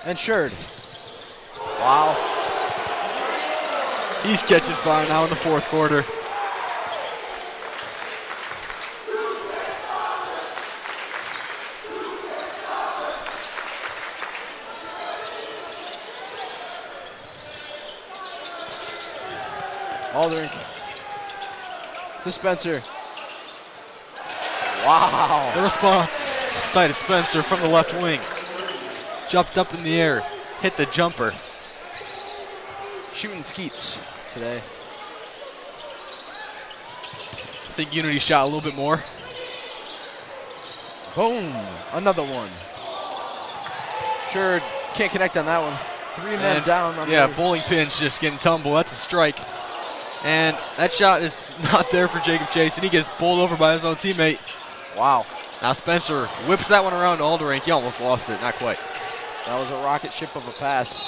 And Sherd. Wow. He's catching fire now in the fourth quarter. Aldering to Spencer. Wow. The response, Titus Spencer from the left wing. Jumped up in the air, hit the jumper. Shooting skeets today. I think Unity shot a little bit more. Boom. Another one. Sherd can't connect on that one. 3 men down. On Yeah, the bowling pin's just getting tumble. That's a strike. And that shot is not there for Jacob Chase, and he gets bowled over by his own teammate. Wow. Now Spencer whips that one around to Aldering. He almost lost it, not quite. That was a rocket ship of a pass.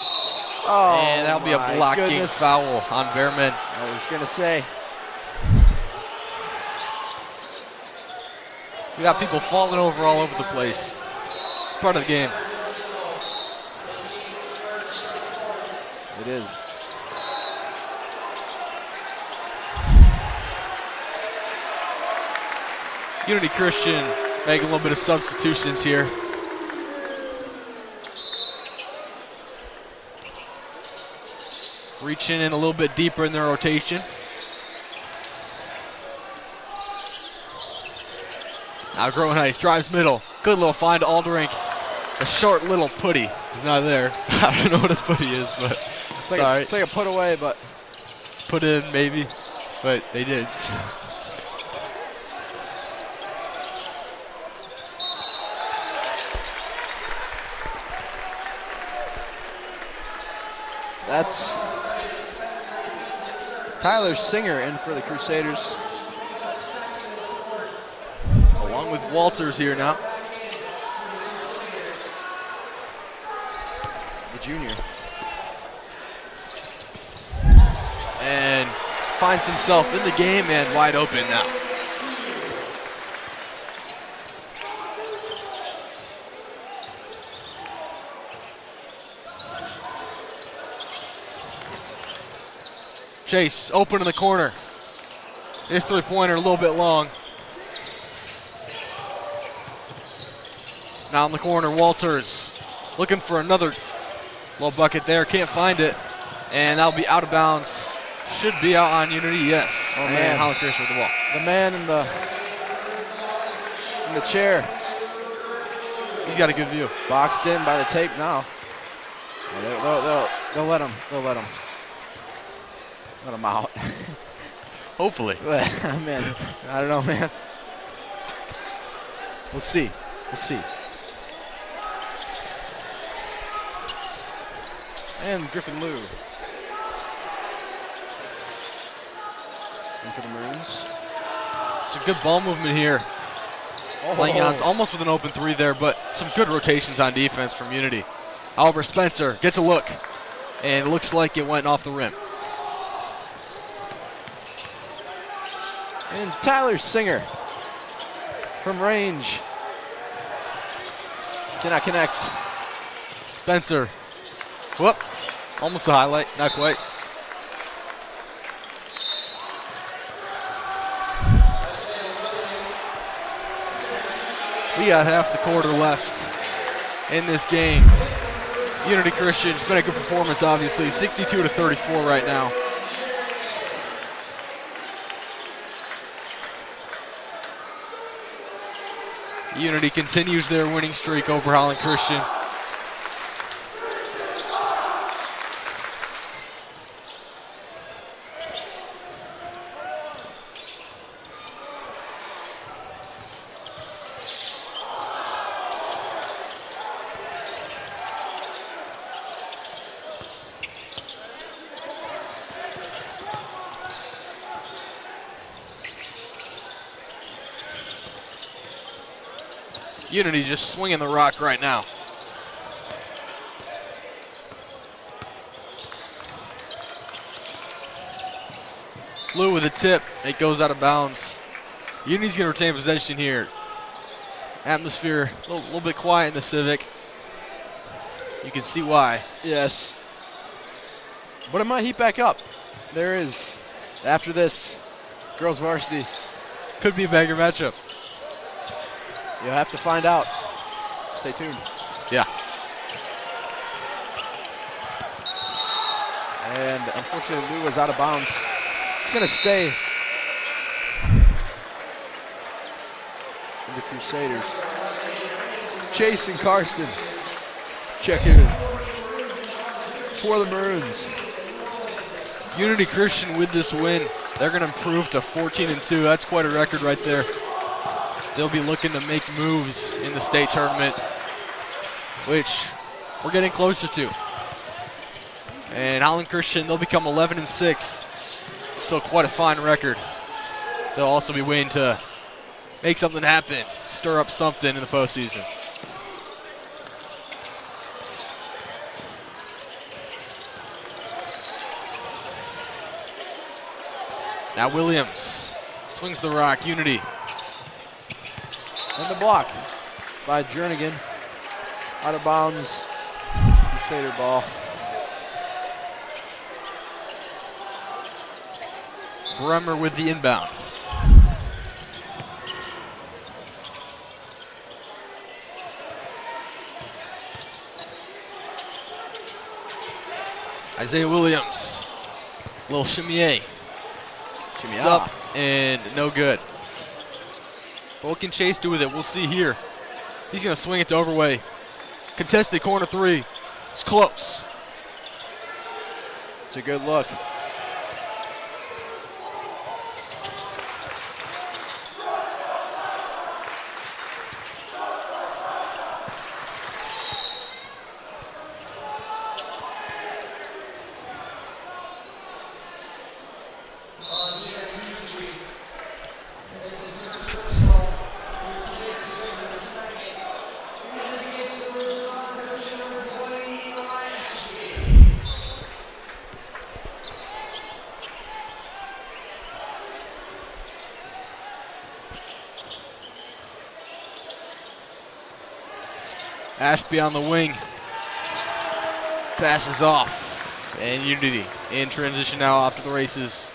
Oh, And that'll be a my blocking goodness. foul on Bearman. I was going to say. We got people falling over all over the place. It's part of the game. It is. Unity Christian making a little bit of substitutions here. Reaching in a little bit deeper in their rotation. Now Groen Ice drives middle. Good little find to Aldering. A short little putty. He's not there. I don't know what a putty is, but It's like, sorry. it's like a put away, but Put in maybe, but they did. that's Tyler Singer in for the Crusaders. Along with Walters here now. The junior. And finds himself in the game and wide open now. Chase open in the corner. His three-pointer a little bit long. Now in the corner, Walters looking for another little bucket there. Can't find it. And that'll be out of bounds. Should be out on Unity, yes. Oh, and man. Holland Christian with the ball. The man in the chair. He's got a good view. Boxed in by the tape now. They'll let him. They'll let him. Let him out. Hopefully. Man, I don't know, man. We'll see. We'll see. And Griffin Liu. And for the Maroons. Some good ball movement here. Playing on almost with an open three there, but some good rotations on defense from Unity. However, Spencer gets a look, and it looks like it went off the rim. And Tyler Singer from range. Cannot connect. Spencer. Whoop. Almost a highlight, not quite. We got half the quarter left in this game. Unity Christian's been a good performance, obviously. 62-34 right now. Unity continues their winning streak over Holland Christian. Unity just swinging the rock right now. Lou with a tip. It goes out of bounds. Unity's going to retain possession here. Atmosphere a little bit quiet in the Civic. You can see why. Yes. But it might heat back up. There is, after this, girls varsity. Could be a bagger matchup. You'll have to find out. Stay tuned. Yeah. And unfortunately, Lou was out of bounds. It's going to stay. The Crusaders. Chase and Karsten check in for the Maroons. Unity Christian with this win, they're going to improve to 14-2. That's quite a record right there. They'll be looking to make moves in the state tournament, which we're getting closer to. And Holland Christian, they'll become 11-6. Still quite a fine record. They'll also be waiting to make something happen, stir up something in the postseason. Now Williams swings the rock, Unity. And the block by Jernigan. Out of bounds, Crusader ball. Bremer with the inbound. Isaiah Williams, little shimmy. It's up and no good. What can Chase do with it? We'll see here. He's going to swing it to Overway. Contested corner three. It's close. It's a good look. Ashby on the wing. Passes off. And Unity in transition now after the races.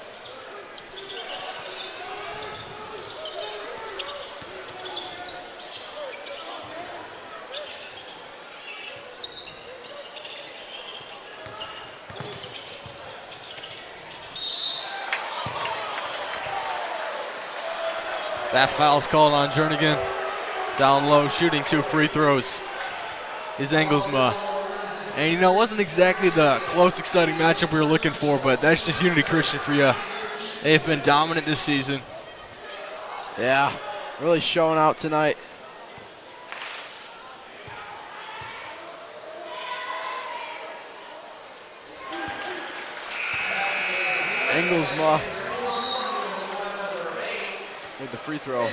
That foul's called on Jernigan. Down low, shooting 2 free throws is Engelsma. And you know, it wasn't exactly the close, exciting matchup we were looking for, but that's just Unity Christian for you. They've been dominant this season. Yeah, really showing out tonight. Engelsma with the free throw.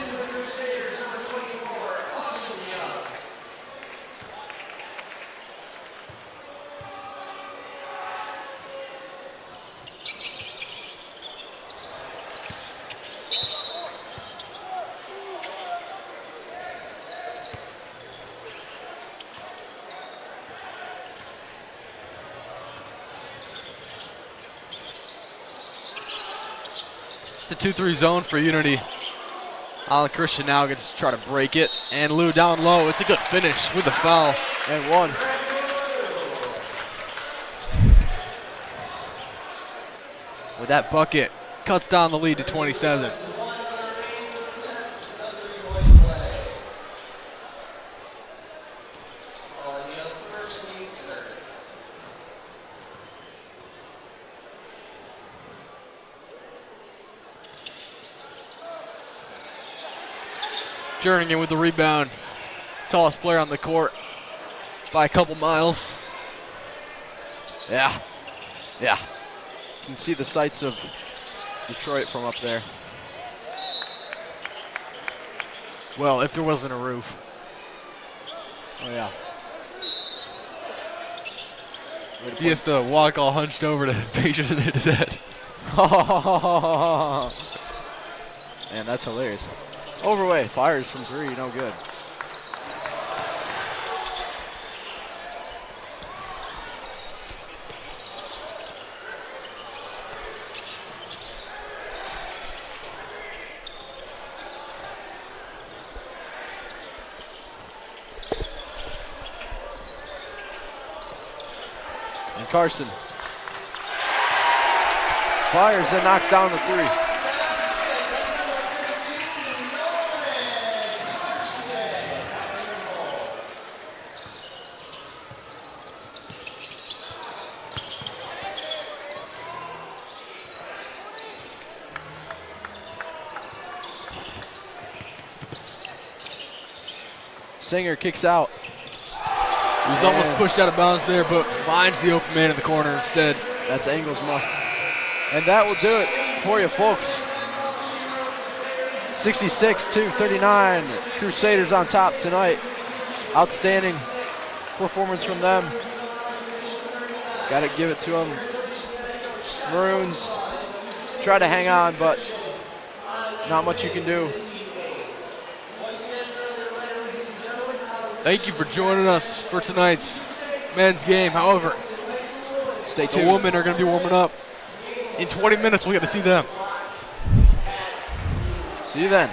It's a 2-3 zone for Unity. Holland Christian now gets to try to break it. And Lou down low. It's a good finish with the foul. And one. With that bucket, cuts down the lead to 27. Jernigan with the rebound. Tallest player on the court by a couple miles. Yeah. You can see the sights of Detroit from up there. Well, if there wasn't a roof. Oh, yeah. He has to walk all hunched over to Pagers and hit his head. Man, that's hilarious. Overway fires from 3, no good. And Carson fires and knocks down the 3. Singer kicks out. He's almost pushed out of bounds there, but finds the open man in the corner instead. That's Engelsma. And that will do it for you, folks. 66-39. Crusaders on top tonight. Outstanding performance from them. Got to give it to them. Maroons try to hang on, but not much you can do. Thank you for joining us for tonight's men's game. However, Stay the tuned. women are going to be warming up. In 20 minutes, we'll get to see them. See you then.